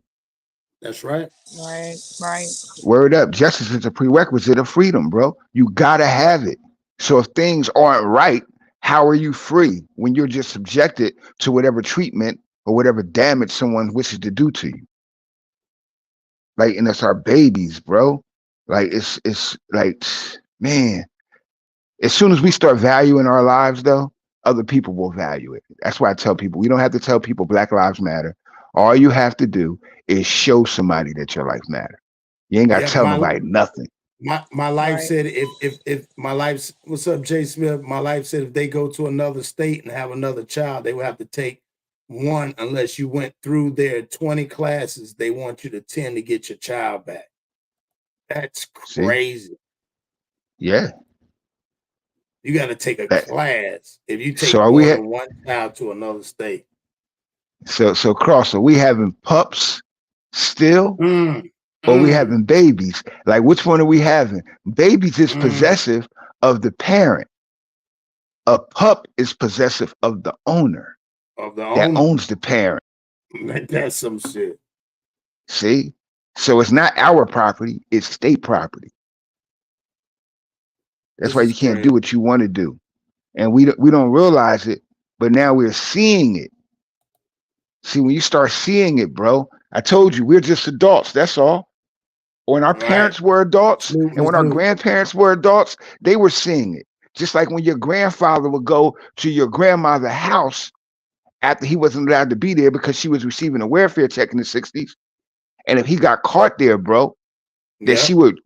That's right. Right. Word up. Justice is a prerequisite of freedom, bro. You gotta have it. So if things aren't right, how are you free when you're just subjected to whatever treatment or whatever damage someone wishes to do to you? And that's our babies, bro. Like it's like, man, as soon as we start valuing our lives though, other people will value it. That's why I tell people, we don't have to tell people Black Lives Matter. All you have to do is show somebody that your life matters. You ain't got to tell nobody nothing. My life said if my life, what's up, Jay Smith? My life said if they go to another state and have another child, they would have to take one unless you went through their 20 classes. They want you to 10 to get your child back. That's crazy. See? Yeah. You got to take a class if you take so more than one child to another state. So Cross, are we having pups still? Or we having babies? Like, which one are we having? Babies is possessive of the parent. A pup is possessive of the owner. That owns the parent. That's some shit. See? So it's not our property, it's state property. That's why you can't do what you want to do. And we don't realize it, but now we're seeing it. See, when you start seeing it, bro, I told you, we're just adults, that's all. When our parents were adults and when our grandparents were adults, they were seeing it. Just like when your grandfather would go to your grandmother's house after he wasn't allowed to be there because she was receiving a welfare check in the 60s. And if he got caught there, bro, that she would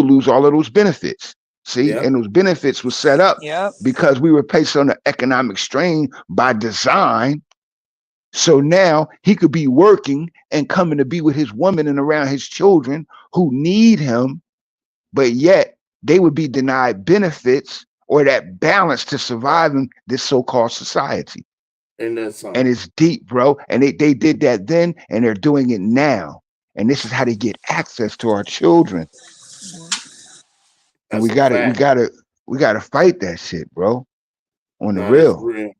lose all of those benefits. See, and those benefits were set up because we were placed on an economic strain by design. So now he could be working and coming to be with his woman and around his children who need him, but yet they would be denied benefits or that balance to survive in this so-called society. And it's deep, bro. And they did that then, and they're doing it now. And this is how they get access to our children. And we gotta fight that shit, bro. On the real.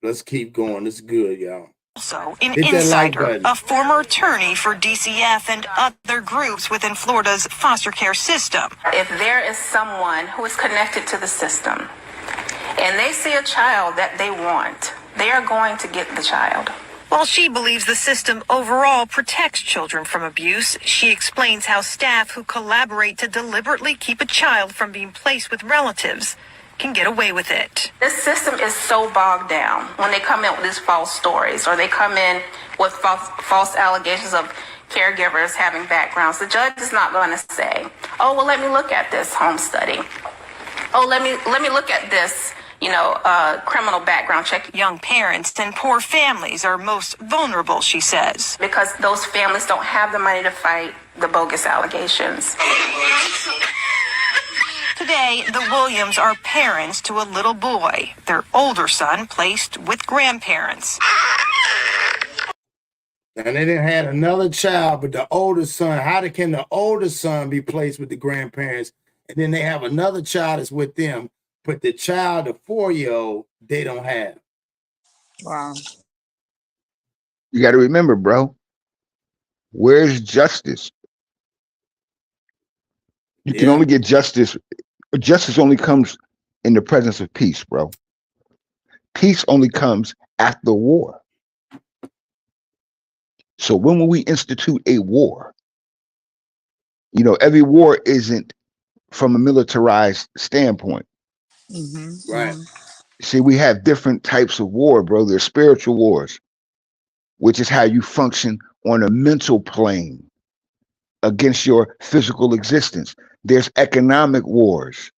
Let's keep going. It's good, y'all. Also, an insider, a former attorney for DCF and other groups within Florida's foster care system. If there is someone who is connected to the system and they see a child that they want, they are going to get the child. While she believes the system overall protects children from abuse, she explains how staff who collaborate to deliberately keep a child from being placed with relatives can get away with it. This system is so bogged down when they come in with these false stories or they come in with false allegations of caregivers having backgrounds. The judge is not going to say, oh, well, let me look at this home study. Oh, let me look at this, criminal background check. Young parents and poor families are most vulnerable, she says. Because those families don't have the money to fight the bogus allegations. Today, the Williams are parents to a little boy, their older son placed with grandparents. And they didn't have another child, but the older son, can the older son be placed with the grandparents? And then they have another child that's with them, but the child, the 4-year-old, they don't have. Wow. You got to remember, bro, where's justice? You can only get justice. Justice only comes in the presence of peace, bro. Peace only comes after war. So when will we institute a war? Every war isn't from a militarized standpoint. Right. See, we have different types of war, bro. There's spiritual wars, which is how you function on a mental plane against your physical existence. There's economic wars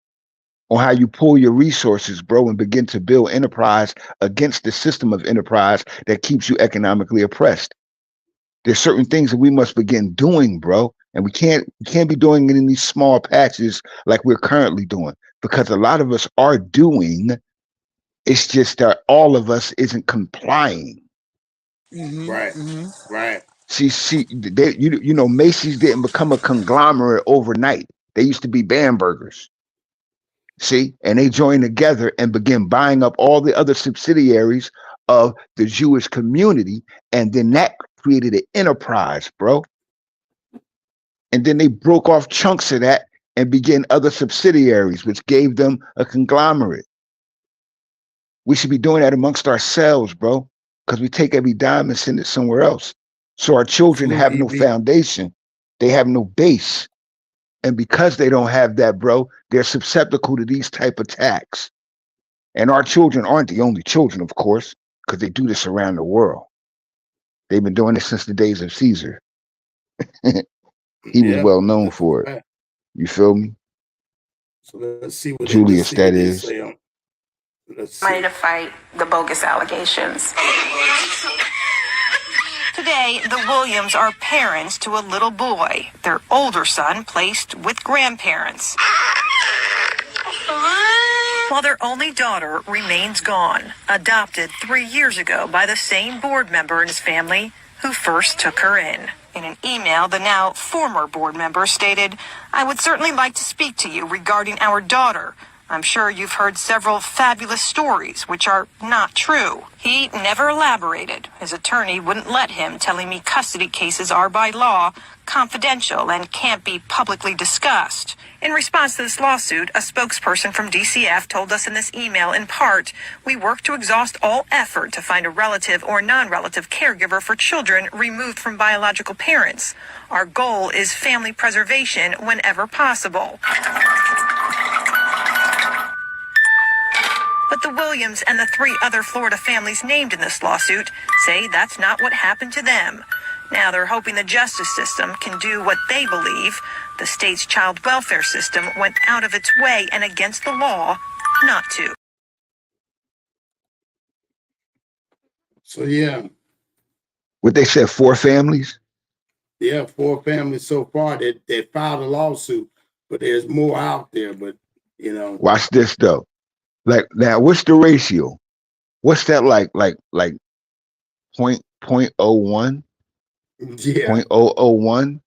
on how you pull your resources, bro, and begin to build enterprise against the system of enterprise that keeps you economically oppressed. There's certain things that we must begin doing, bro, and we can't be doing it in these small patches like we're currently doing, because a lot of us are doing. It's just that all of us isn't complying. Right. See, Macy's didn't become a conglomerate overnight. They used to be Bambergers. See, and they joined together and began buying up all the other subsidiaries of the Jewish community. And then that created an enterprise, bro. And then they broke off chunks of that and began other subsidiaries, which gave them a conglomerate. We should be doing that amongst ourselves, bro, because we take every dime and send it somewhere else. So our children have no foundation. They have no base. And because they don't have that, bro, they're susceptible to these type of attacks. And our children aren't the only children, of course, because they do this around the world. They've been doing this since the days of Caesar. He was well known for it. You feel me? So let's see what Julius, that is. Let's Money to fight the bogus allegations. Today, the Williams are parents to a little boy, their older son placed with grandparents, while their only daughter remains gone, adopted 3 years ago by the same board member in his family who first took her in. In an email, the now former board member stated, "I would certainly like to speak to you regarding our daughter. I'm sure you've heard several fabulous stories which are not true." He never elaborated. His attorney wouldn't let him, telling me custody cases are by law confidential and can't be publicly discussed. In response to this lawsuit, a spokesperson from DCF told us in this email, in part, "We work to exhaust all effort to find a relative or non-relative caregiver for children removed from biological parents. Our goal is family preservation whenever possible." But the Williams and the 3 other Florida families named in this lawsuit say that's not what happened to them. Now they're hoping the justice system can do what they believe the state's child welfare system went out of its way and against the law not to. So yeah. What they said, 4 families? Yeah, 4 families so far that filed a lawsuit, but there's more out there. But you know, watch this though. Like now, what's the ratio? What's that like 0.01? Yeah. 0.001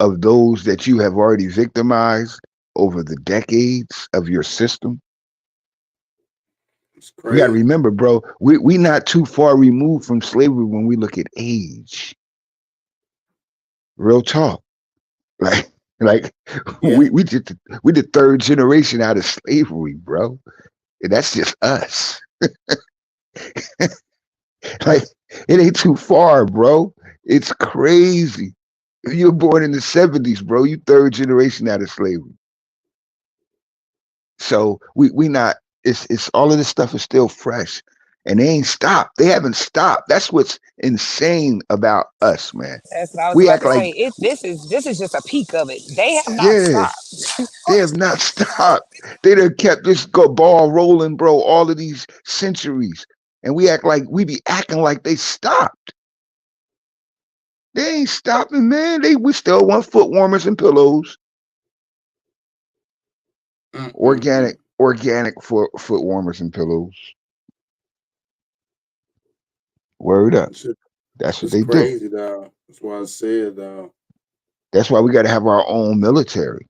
of those that you have already victimized over the decades of your system. It's crazy. You gotta remember, bro, we not too far removed from slavery when we look at age. Real talk. Like yeah. we did the 3rd generation out of slavery, bro. And that's just us. Like, it ain't too far, bro. It's crazy. If you were born in the 70s, bro, you 3rd generation out of slavery. So we not, it's all of this stuff is still fresh. And they ain't stopped. They haven't stopped. That's what's insane about us, man. That's what I was about to say. This is just a peak of it. They have not stopped. They have not stopped. They done kept this ball rolling, bro, all of these centuries. And we be acting like they stopped. They ain't stopping, man. We still want foot warmers and pillows. Organic for foot warmers and pillows. Word up. That's what they do. Crazy, dog. That's why I said, dog. That's why we got to have our own military.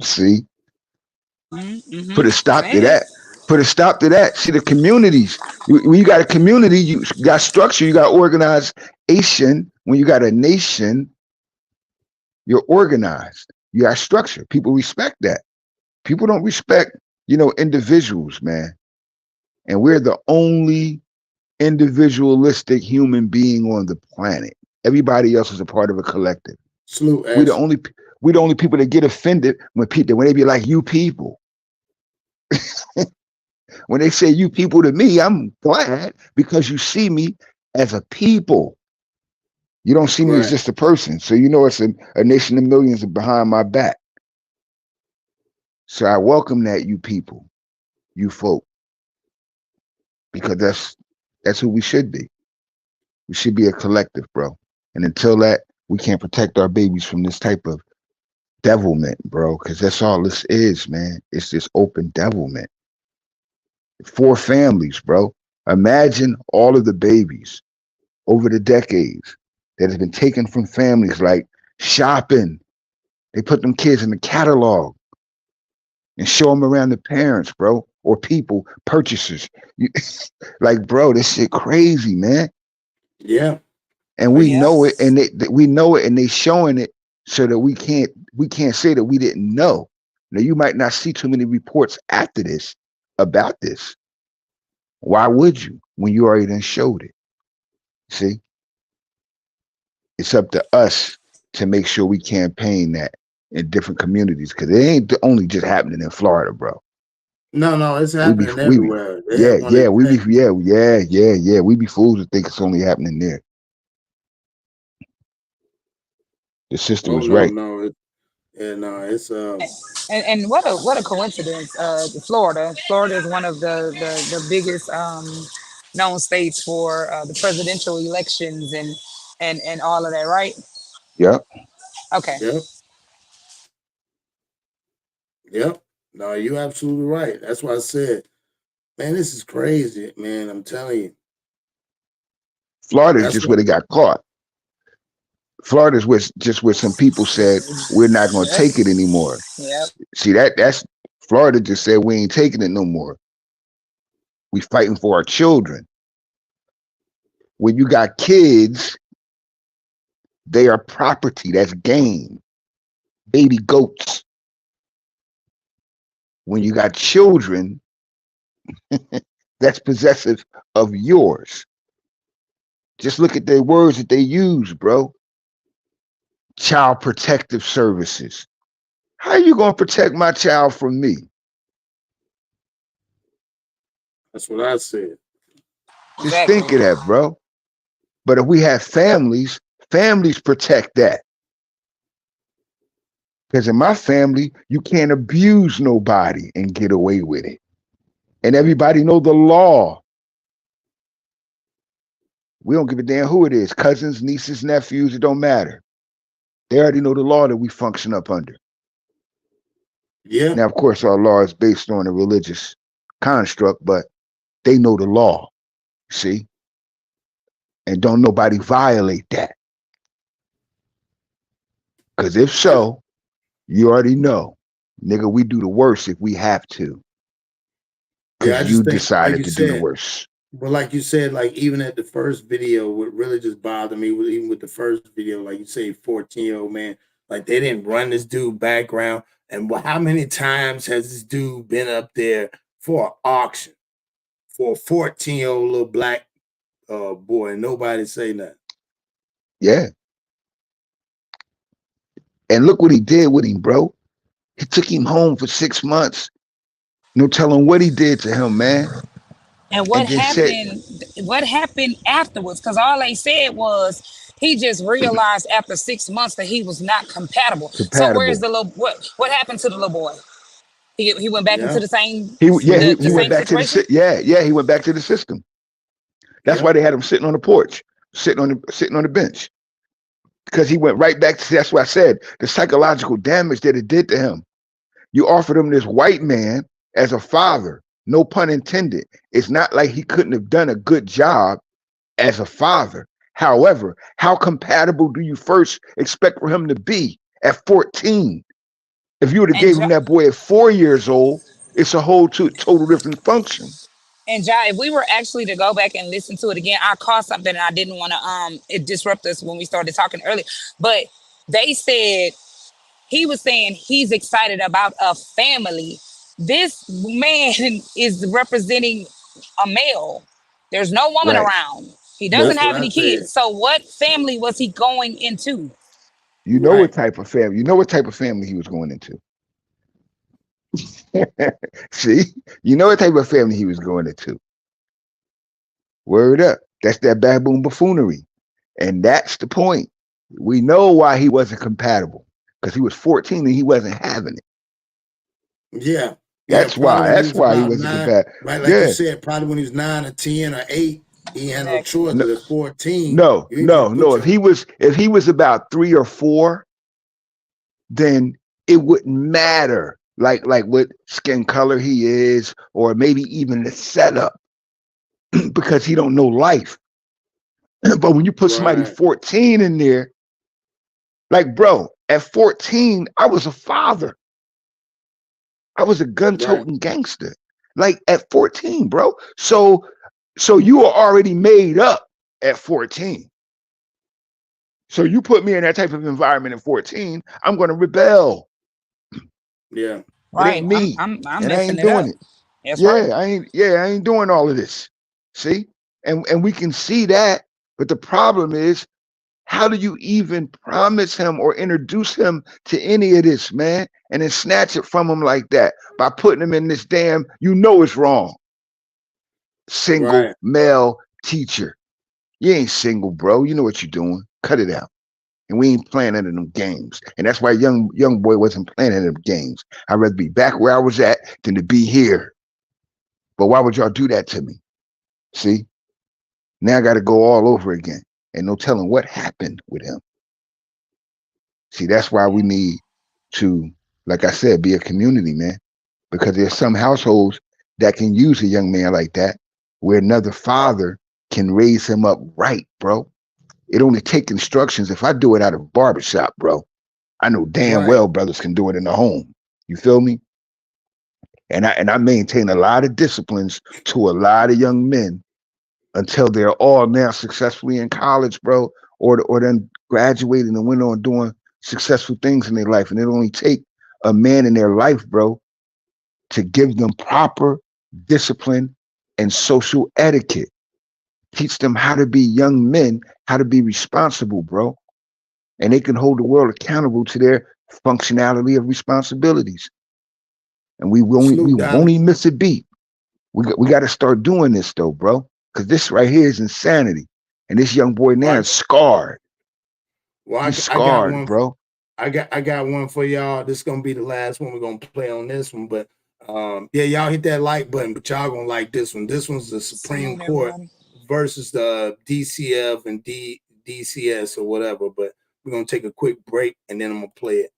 See? Mm-hmm. Put a stop to that. Put a stop to that. See, the communities. When you got a community, you got structure, you got organization. When you got a nation, you're organized. You got structure. People respect that. People don't respect, individuals, man. And we're the only individualistic human being on the planet. Everybody else is a part of a collective. We're the only people that get offended when they be like, "You people." When they say "you people" to me, I'm glad because you see me as a people. You don't see me as just a person. So it's a nation of millions behind my back. So I welcome that, you people, you folk. Because that's who we should be. We should be a collective, bro. And until that, we can't protect our babies from this type of devilment, bro. Because that's all this is, man. It's this open devilment. 4 families, bro. Imagine all of the babies over the decades that have been taken from families, like shopping. They put them kids in the catalog and show them around the parents, bro, or people, purchasers. Like, bro, this shit crazy, man. Yeah. And we know it, and we know it, and they showing it so that we can't say that we didn't know. Now, you might not see too many reports after this about this. Why would you when you already done showed it? See? It's up to us to make sure we campaign that in different communities, because it ain't only just happening in Florida, bro. No, it's happening We be everywhere. They yeah, have one yeah, in we be Texas. yeah. We be fools to think it's only happening there. The system Oh is right. no, it's And what a coincidence. Florida is one of the biggest known states for the presidential elections and all of that, right? Yep. Okay. Yep. No, you're absolutely right. That's why I said, man, this is crazy, man. I'm telling you. Florida is That's just what. where they got caught. Florida is just where some people said we're not going to Yep. take it anymore. Yep. See, that's Florida just said we ain't taking it no more. We fighting for our children. When you got kids, they are property. That's game. Baby goats. When you got children, that's possessive of yours. Just look at the words that they use, bro. Child protective services. How are you going to protect my child from me? That's what I said. Just think of that, bro. But if we have families, families protect that. Because in my family, you can't abuse nobody and get away with it. And everybody know the law. We don't give a damn who it is. Cousins, nieces, nephews, it don't matter. They already know the law that we function up under. Yeah. Now, of course, our law is based on a religious construct, but they know the law. See? And don't nobody violate that. Because if so, you already know, nigga, we do the worst if we have to. Because I you just think, like decided you to do the said, worst. but like you said, like even at the first video, what really just bothered me was even with the first video, like you say, 14-year-old man, like they didn't run this dude background. And how many times has this dude been up there for an auction for a 14-year-old little black boy and nobody say nothing? Yeah. And look what he did with him, bro. He took him home for 6 months. No telling what he did to him, man. And what then said, happened? What happened afterwards? Because all they said was he just realized after 6 months that he was not compatible. So where's the little what happened to the little boy? He went back into the same he went same back to situation. He went back to the system. That's why they had him sitting on the porch, sitting on the bench, because he went right back to. That's what I said. The psychological damage that it did to him. You offered him this white man as a father. No pun intended. It's not like he couldn't have done a good job as a father. However, how compatible do you first expect for him to be at 14? If you would have gave him that boy at 4 years old, it's a whole total different function. And Jai, if we were actually to go back and listen to it again, I caught something and I didn't want to it disrupt us when we started talking earlier. But they said he was saying he's excited about a family. This man is representing a male. There's no woman around. He doesn't have any kids. So what family was he going into? You know what type of family? You know what type of family he was going into? See, you know what type of family he was going into. Word up. That's that baboon buffoonery. And that's the point. We know why he wasn't compatible. Because he was 14 and he wasn't having it. Yeah. That's why. That's why he wasn't compatible. Right, like you said, probably when he was 9 or 10 or 8, he had no choice. But at 14, no. If he was about 3 or 4, then it wouldn't matter. Like what skin color he is, or maybe even the setup, because he don't know life. But when you put somebody 14 in there, like, bro, at 14, I was a father. I was a gun-toting gangster. Like at 14, bro. So you are already made up at 14. So you put me in that type of environment at 14, I'm going to rebel. Yeah. Right. It ain't me. I'm and I ain't it doing up. it. That's right. I ain't doing all of this. See? And we can see that, but the problem is How do you even promise him or introduce him to any of this, man? And then snatch it from him like that by putting him in this damn, you know it's wrong. Single male teacher. You ain't single, bro. You know what you're doing. Cut it out. And we ain't playing any of them games. And that's why young boy wasn't playing any of them games. I'd rather be back where I was at than to be here. But why would y'all do that to me? See? Now I got to go all over again. And no telling what happened with him. See, that's why we need to, like I said, be a community, man. Because there's some households that can use a young man like that, where another father can raise him up right, bro. It only take instructions. If I do it out of barbershop, bro, I know damn well brothers can do it in the home. You feel me? And I maintain a lot of disciplines to a lot of young men until they're all now successfully in college, bro, or then graduating and went on doing successful things in their life. And it only take a man in their life, bro, to give them proper discipline and social etiquette. Teach them how to be young men, how to be responsible, bro. And they can hold the world accountable to their functionality of responsibilities. And we won't even miss a beat. We got to start doing this though, bro. Because this right here is insanity. And this young boy now is scarred. Well, He's scarred, bro. I got one for y'all. This is gonna be the last one we're gonna play on this one, but yeah, y'all hit that like button, but y'all gonna like this one. This one's the Supreme Court versus the DCF and DCS or whatever. But we're gonna take a quick break and then I'm gonna play it.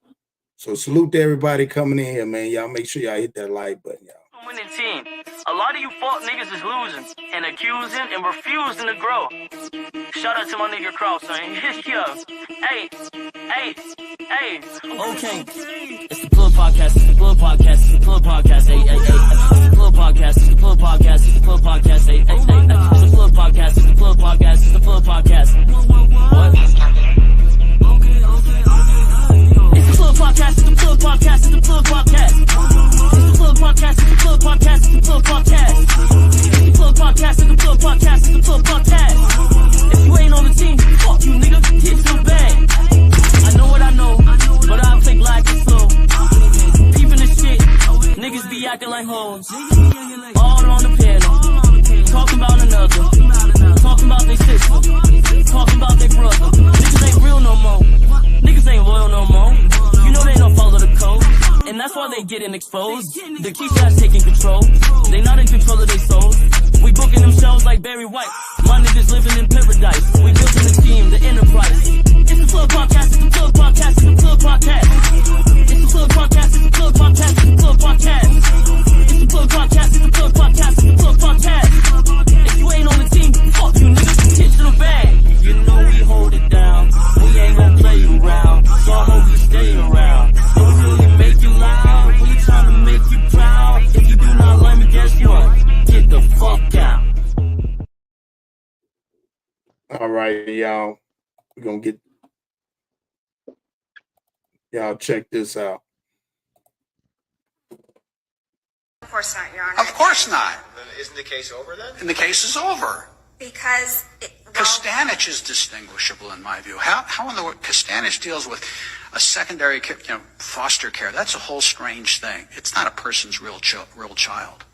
So salute to everybody coming in here, man. Y'all make sure y'all hit that like button, y'all. Winning team. A lot of you fuck niggas is losing and accusing and refusing to grow. Shout out to my nigga Cross, man. Yo. Hey. Okay. It's the Plug Podcast. It's the Plug Podcast. It's the Plug Podcast. Hey. It's the Plug Podcast. It's the Plug Podcast. It's the Plug Podcast. Hey. It's the Plug Podcast. It's the Plug Podcast. It's the Plug Podcast. What? Podcast, it's the Plug Podcast, it's the Plug Podcast. It's the Plug Podcast, it's the Plug Podcast, it's the Plug Podcast. It's the Plug Podcast, it's the Plug Podcast, it's the Plug Podcast. If you ain't on the team, fuck you, nigga, hit your bag. I know what I know, but I'll take life and slow. Peeping this shit, niggas be acting like hoes. All on the piano, talking about another, talking about their sister, talking about their brother. Niggas ain't real no more, niggas ain't loyal no more. You know they don't follow the code, and that's why they getting exposed. The Keysha's taking control, they not in control of their souls. We booking them shows like Barry White, my niggas living in paradise. We building the team, the enterprise. It's the Plug Podcast, it's the Plug Podcast, it's the Plug Podcast. It's the Plug Podcast, it's the Plug Podcast, it's the Plug Podcast. It's the Plug Podcast, it's the Plug Podcast, it's the Plug Podcast. If you ain't on the team, fuck you niggas, get to the bag. You know we hold it down, we ain't gonna play around. So I hope you stay around. Don't really make you loud, we trying to make you proud. If you do not like me, guess what? Get the fuck out. All right, y'all. We're gonna get y'all check this out. Of course not, Your Honor. Of course not. Then isn't the case over then? And the case is over. Because Costanich is distinguishable in my view. How in the world Costanich deals with a secondary, foster care? That's a whole strange thing. It's not a person's real child.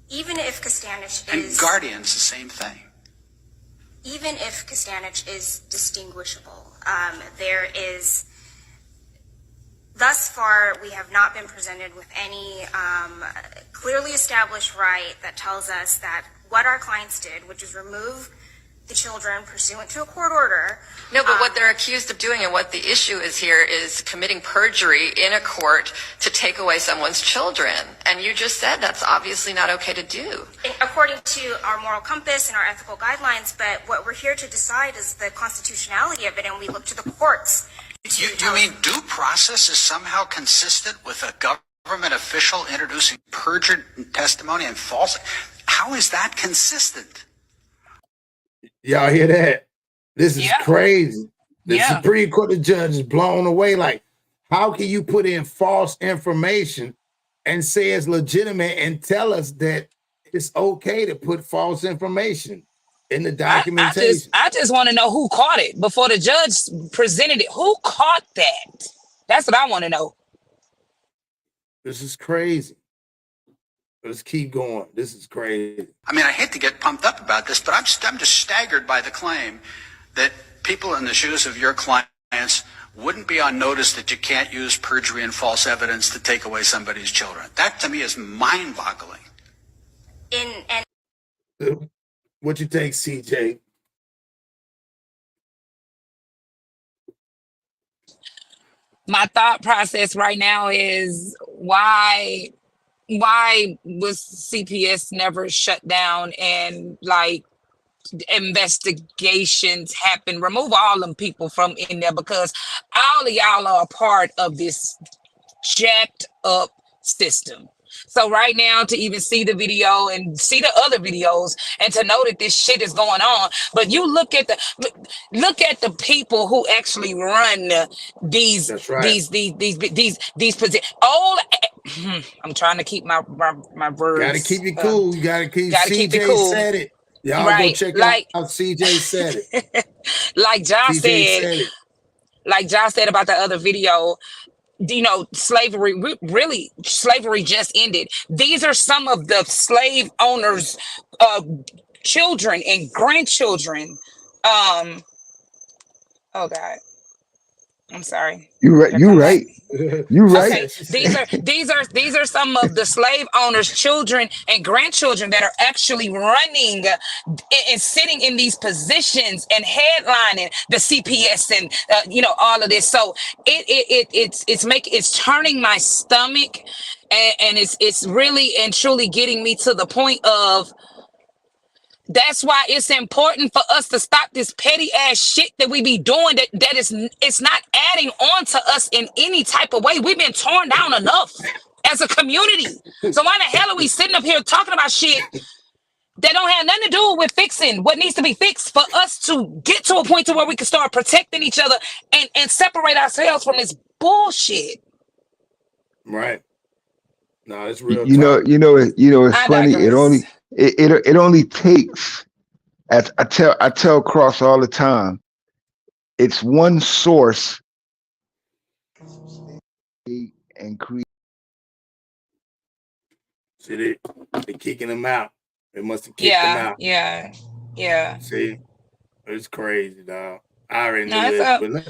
even if Costanich and is... And guardian's the same thing. Even if Costanich is distinguishable, there is... Thus far, we have not been presented with any clearly established right that tells us that what our clients did, which is remove the children pursuant to a court order. No, but what they're accused of doing and what the issue is here is committing perjury in a court to take away someone's children. And you just said that's obviously not okay to do. According to our moral compass and our ethical guidelines, but what we're here to decide is the constitutionality of it, and we look to the courts. You mean due process is somehow consistent with a government official introducing perjured testimony and false? How is that consistent? Y'all hear that? This is crazy. The Supreme Court of Judge is blown away. Like, how can you put in false information and say it's legitimate and tell us that it's okay to put false information? in the documentation. I just want to know who caught it before the judge presented it. Who caught that? That's what I want to know. This is crazy. Let's keep going. This is crazy. I mean, I hate to get pumped up about this, but I'm just staggered by the claim that people in the shoes of your clients wouldn't be on notice that you can't use perjury and false evidence to take away somebody's children. That to me is mind-boggling. What you think, CJ? My thought process right now is why was CPS never shut down and like investigations happen? Remove all them people from in there, because all of y'all are a part of this jacked up system. So right now, to even see the video and see the other videos and to know that this shit is going on, but you look at the people who actually run these positions. I'm trying to keep my words. Gotta keep it cool. You gotta keep it cool. Said it. Y'all go check out CJ said it. Like Josh said about the other video. You know, slavery just ended. These are some of the slave owners' children and grandchildren. Oh God, I'm sorry. You're right. You're right. Okay. These are some of the slave owners' children and grandchildren that are actually running and sitting in these positions and headlining the CPS and all of this. So it's turning my stomach, and it's really and truly getting me to the point of. That's why it's important for us to stop this petty ass shit that we be doing it's not adding on to us in any type of way. We've been torn down enough as a community. So why the hell are we sitting up here talking about shit that don't have nothing to do with fixing what needs to be fixed for us to get to a point to where we can start protecting each other and separate ourselves from this bullshit? Right. No, it's real. It's funny. It only takes, as I tell Cross all the time, it's one source and create. See, they kicking them out. They must have kicked them out. Yeah. See, it's crazy, dog. I already knew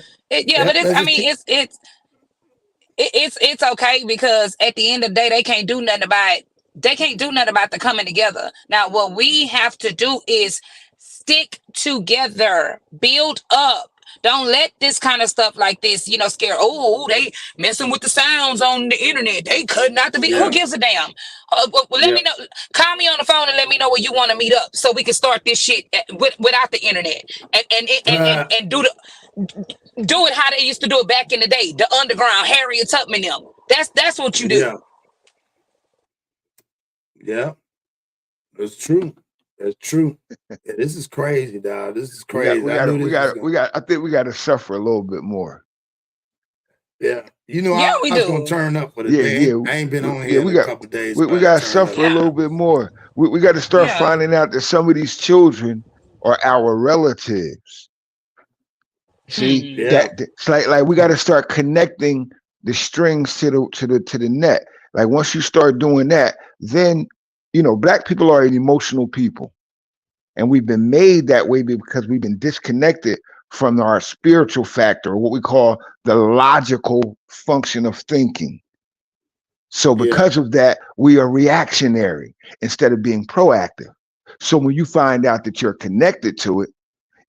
it's okay, because at the end of the day, they can't do nothing about it. They can't do nothing about the coming together. Now, what we have to do is stick together, build up. Don't let this kind of stuff like this, scare. Oh, they messing with the sounds on the internet. They cutting out the video. Who gives a damn? Let me know. Call me on the phone and let me know where you want to meet up so we can start this shit without the internet and do it how they used to do it back in the day. The underground, Harriet Tubman, them. That's what you do. Yeah, that's true. That's true. Yeah, this is crazy, dog. This is crazy. I think we got to suffer a little bit more. Yeah, I was gonna turn up for the day. I ain't been on here in a couple of days. We got to suffer a little bit more. We got to start finding out that some of these children are our relatives. See, it's like we got to start connecting the strings to the net. Like once you start doing that, then Black people are an emotional people, and we've been made that way because we've been disconnected from our spiritual factor, what we call the logical function of thinking. So because of that, we are reactionary instead of being proactive. So when you find out that you're connected to it,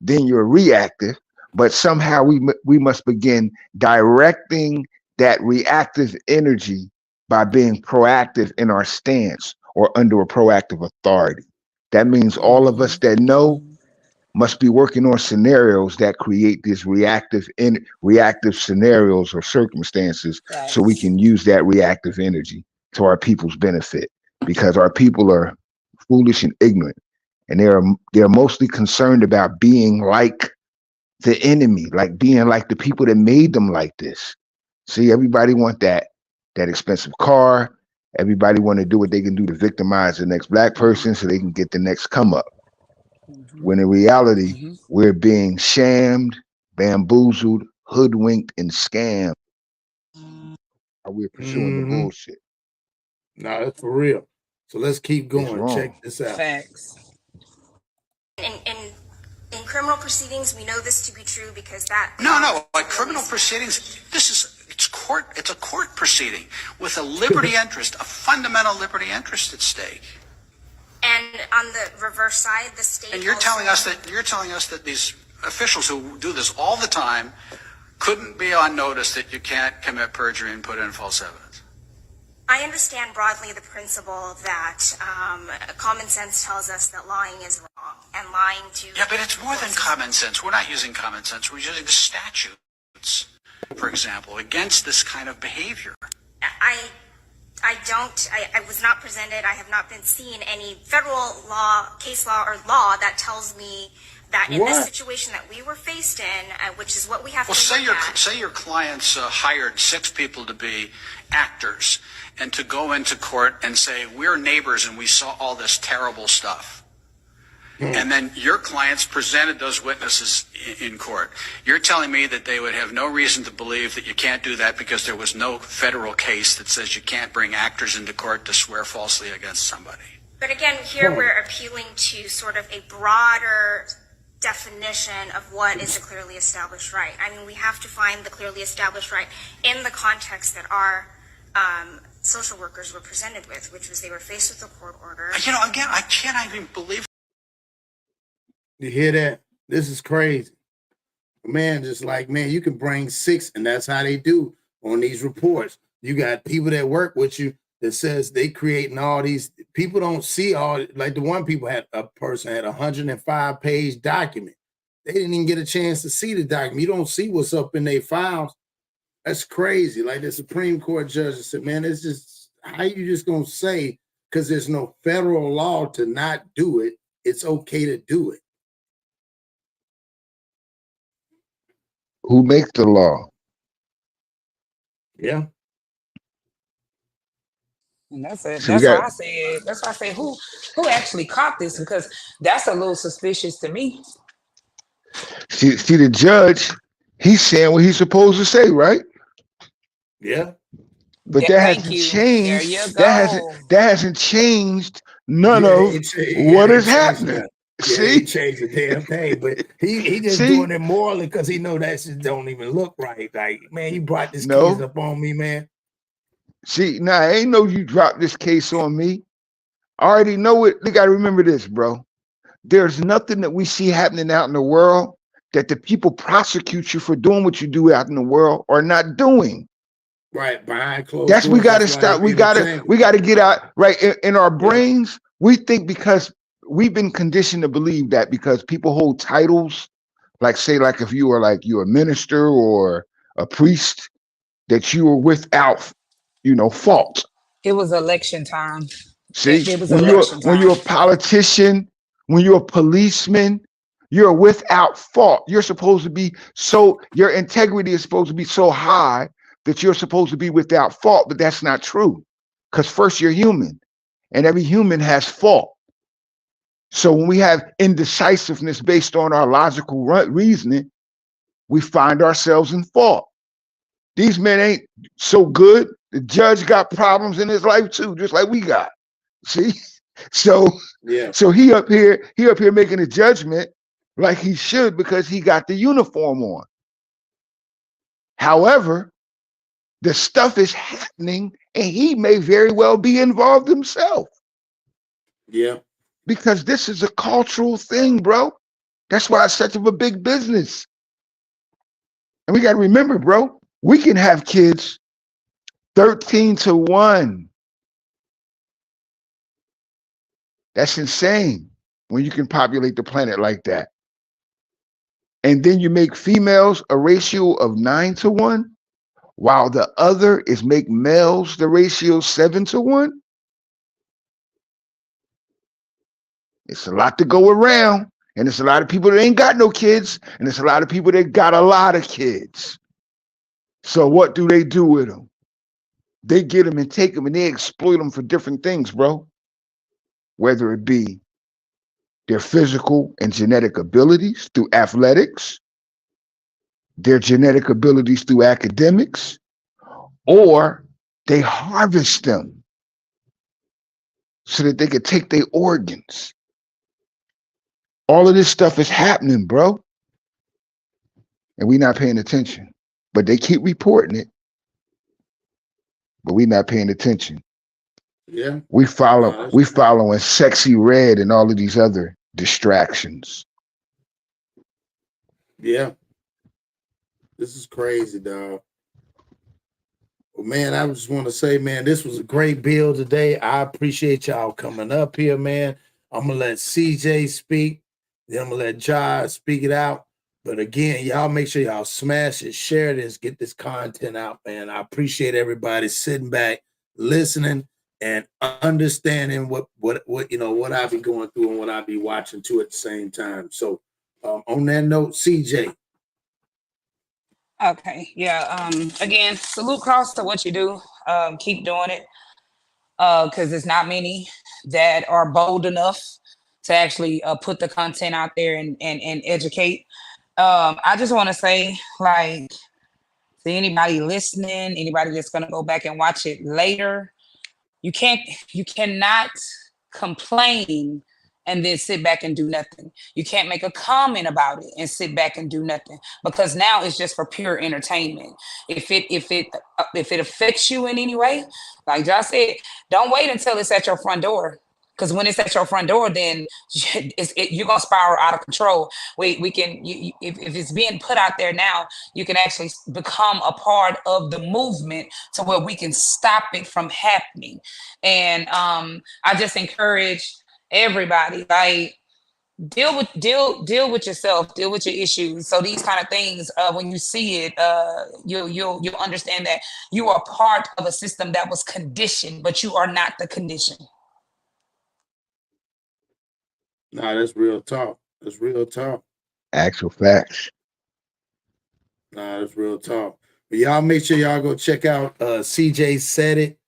then you're reactive. But somehow we must begin directing that reactive energy by being proactive in our stance or under a proactive authority. That means all of us that know must be working on scenarios that create these reactive scenarios or circumstances, so we can use that reactive energy to our people's benefit, because our people are foolish and ignorant, and they're mostly concerned about being like the enemy, like being like the people that made them like this. See, everybody want that expensive car. Everybody want to do what they can do to victimize the next Black person so they can get the next come up. when in reality, we're being shammed, bamboozled, hoodwinked, and scammed. We're pursuing the bullshit. No, that's for real. So let's keep going. wrong. Check this out. Facts. In criminal proceedings, we know this to be true because that. No. Like criminal proceedings, it's a court proceeding with a liberty interest, a fundamental liberty interest at stake. And on the reverse side, the state. And you're telling us that these officials who do this all the time couldn't be on notice that you can't commit perjury and put in false evidence. I understand broadly the principle that common sense tells us that lying is wrong and lying to. Yeah, but it's more than common sense. We're not using common sense. We're using the statutes, for example, against this kind of behavior. I was not presented. I have not been seen any federal law, case law, or law that tells me that in this situation that we were faced in, which is what we have to look at. Say your clients hired 6 people to be actors and to go into court and say, we're neighbors and we saw all this terrible stuff. And then your clients presented those witnesses in court. You're telling me that they would have no reason to believe that you can't do that because there was no federal case that says you can't bring actors into court to swear falsely against somebody. But again, here we're appealing to sort of a broader definition of what is a clearly established right. I mean, we have to find the clearly established right in the context that our social workers were presented with, which was they were faced with a court order. You know, again, I can't even believe. You hear that? This is crazy. Man, just like, man, you can bring 6, and that's how they do on these reports. You got people that work with you that says they creating all these. People don't see all, like the one people had, a person had a 105-page document. They didn't even get a chance to see the document. You don't see what's up in their files. That's crazy. Like the Supreme Court judge said, man, it's just, how you just gonna say, because there's no federal law to not do it, it's okay to do it. Who makes the law? Yeah. And that's it. That's why I said. That's why I say who actually caught this, because that's a little suspicious to me. See the judge, he's saying what he's supposed to say, right? Yeah. But that hasn't changed. That hasn't changed none of what is happening. See, he changed the damn thing, but he just doing it morally because he know that shit don't even look right. Like, man, you brought this case up on me, man. See, now I ain't know you dropped this case on me. I already know it. You got to remember this, bro. There's nothing that we see happening out in the world that the people prosecute you for doing what you do out in the world or not doing. Right, behind closed doors. We got to stop. We got to get out. Right in our brains, we think because we've been conditioned to believe that because people hold titles, like say, like if you are like you're a minister or a priest, that you are without, fault. It was election time. See, when you're a politician, when you're a policeman, you're without fault. You're supposed to be your integrity is supposed to be so high that you're supposed to be without fault, but that's not true. Because first you're human, and every human has fault. So when we have indecisiveness based on our logical reasoning, we find ourselves in fault. These men ain't so good. The judge got problems in his life too, just like we got. See? So he up here making a judgment like he should because he got the uniform on. However, the stuff is happening and he may very well be involved himself. Yeah. Because this is a cultural thing, bro. That's why it's such of a big business. And we got to remember, bro, we can have kids 13-1. That's insane when you can populate the planet like that. And then you make females a ratio of 9-1, while the other is make males the ratio 7-1. It's a lot to go around, and it's a lot of people that ain't got no kids, and it's a lot of people that got a lot of kids. So what do they do with them? They get them and take them, and they exploit them for different things, bro. Whether it be their physical and genetic abilities through athletics, their genetic abilities through academics, or they harvest them so that they could take their organs. All of this stuff is happening, bro. And we not paying attention. But they keep reporting it. But we not paying attention. Yeah. We following Sexy Red and all of these other distractions. Yeah. This is crazy, dog. Well, man, I just want to say, man, this was a great bill today. I appreciate y'all coming up here, man. I'm going to let CJ speak. Then I'm going to let Josh speak it out. But again, y'all make sure y'all smash it, share this, get this content out, man. I appreciate everybody sitting back, listening, and understanding what I be going through and what I be watching too at the same time. So on that note, CJ. Okay, yeah. Again, salute cross to what you do. Keep doing it. Because there's not many that are bold enough to actually put the content out there and educate. I just want to say, like, to anybody listening, anybody that's gonna go back and watch it later, you cannot complain and then sit back and do nothing. You can't make a comment about it and sit back and do nothing, because now it's just for pure entertainment. If it affects you in any way, like Josh said, don't wait until it's at your front door. Because when it's at your front door, then you're gonna spiral out of control. We can, if it's being put out there now, you can actually become a part of the movement to where we can stop it from happening. And I just encourage everybody, like, deal with yourself, deal with your issues. So these kind of things, when you see it, you'll understand that you are part of a system that was conditioned, but you are not the condition. Nah, that's real talk. That's real talk. Actual facts. Nah, that's real talk. But y'all make sure y'all go check out CJ Said It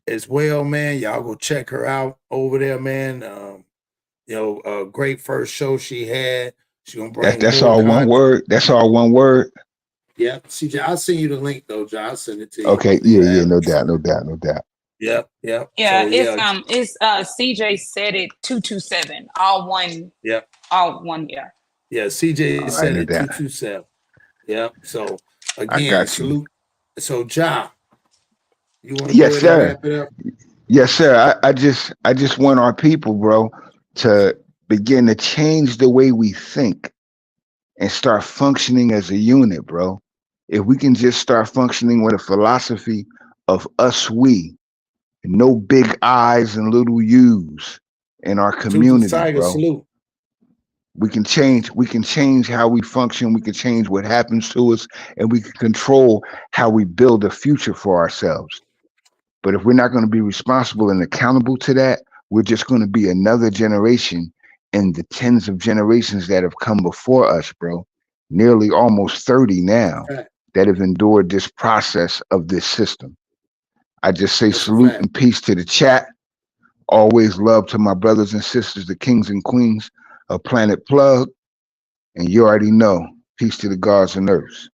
as well, man. Y'all go check her out over there, man. A great first show she had. She's gonna bring That's more all content. one word. That's all one word. Yeah, CJ, I'll send you the link though, John. I'll send it to you. Okay, yeah, no doubt. Yep. Yeah, So, it's CJ Said It 227. All one. Yep. All one. Yeah. Yeah, CJ Said It 227. 227. Yep. So I again, got you. salute. So, John, you want to Yes, go ahead sir. and wrap it up? Yes, sir. I just want our people, bro, to begin to change the way we think and start functioning as a unit, bro. If we can just start functioning with a philosophy of us, we, no big I's and little U's in our community, Tiger, bro. salute. We can change how we function, we can change what happens to us, and we can control how we build a future for ourselves. But if we're not going to be responsible and accountable to that, we're just going to be another generation in the tens of generations that have come before us, bro. Nearly almost 30 now that have endured this process of this system. I just say salute and peace to the chat. Always love to my brothers and sisters, the kings and queens of Planet Plug. And you already know, peace to the gods and earths.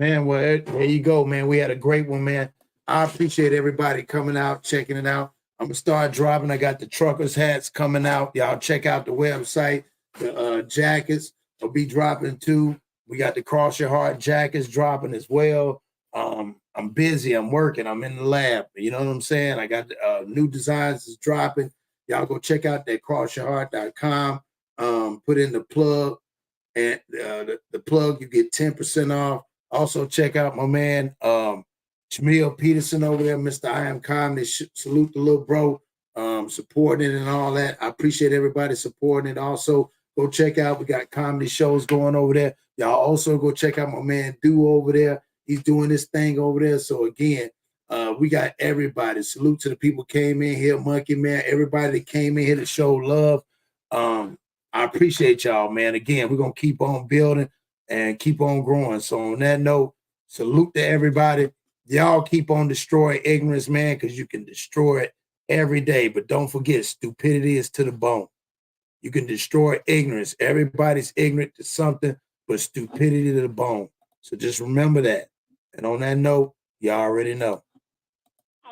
Man, well, there you go, man. We had a great one, man. I appreciate everybody coming out, checking it out. I'm gonna start dropping. I got the truckers hats coming out. Y'all check out the website. The jackets will be dropping too. We got the Cross Your Heart jackets dropping as well. I'm busy. I'm working. I'm in the lab. You know what I'm saying? I got new designs is dropping. Y'all go check out that crossyourheart.com. Put in the plug, and the plug, you get 10% off. Also, check out my man, Jamil Peterson over there, Mr. I Am Comedy. Salute the little bro, supporting it and all that. I appreciate everybody supporting it. Also, go check out, we got comedy shows going over there. Y'all also go check out my man Do over there. He's doing this thing over there. So again, we got everybody. Salute to the people came in here, Monkey Man, everybody that came in here to show love. I appreciate y'all, man. Again, we're gonna keep on building and keep on growing. So on that note, salute to everybody. Y'all keep on destroying ignorance, man, because you can destroy it every day. But don't forget, stupidity is to the bone. You can destroy ignorance. Everybody's ignorant to something, but stupidity to the bone. So just remember that. And on that note, y'all already know.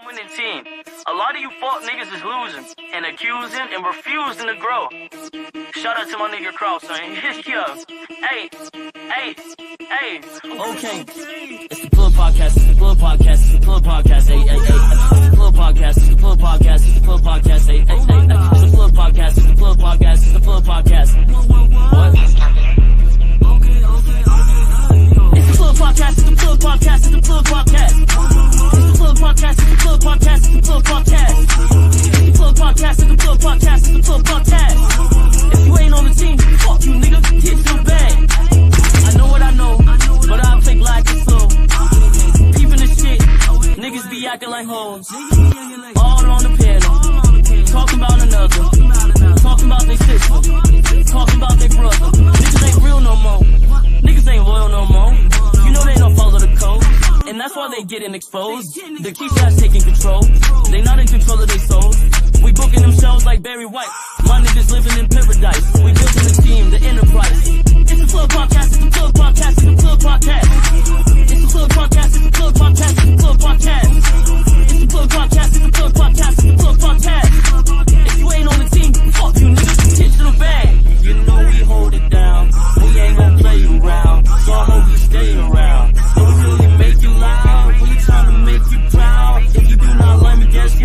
Winning team. A lot of you fuck niggas is losing and accusing and refusing to grow. Shout out to my nigga Cross, man. Yeah. Hey. Okay. It's the Plug Podcast. It's the Plug Podcast. It's the Plug Podcast. Hey. It's the Plug Podcast. It's the Plug Podcast. It's the Plug Podcast. Hey. It's the Plug Podcast. It's the Plug Podcast. It's the Plug Podcast. What? It's the Plug Podcast. It's the Plug Podcast. It's the Plug Podcast. It's the Plug Podcast. It's the Plug Podcast. It's the Plug Podcast. It's the Plug Podcast. It's the Plug Podcast. It's the Plug Podcast. If you ain't on the team, fuck you, nigga. Get your bag. I know what I know, but I'll take like a flow. Peeping the shit, niggas be acting like hoes. All on the piano, talking about another, talking about their sister, talking about their brother. Niggas ain't real no more. Niggas ain't loyal no more. You know they don't follow the code, and that's why they getting exposed. The key shots taking control. They not in control of their souls. We booking them shows like Barry White. My niggas living in paradise. We building the team, the enterprise. It's the Plug Podcast. It's the Plug Podcast. It's the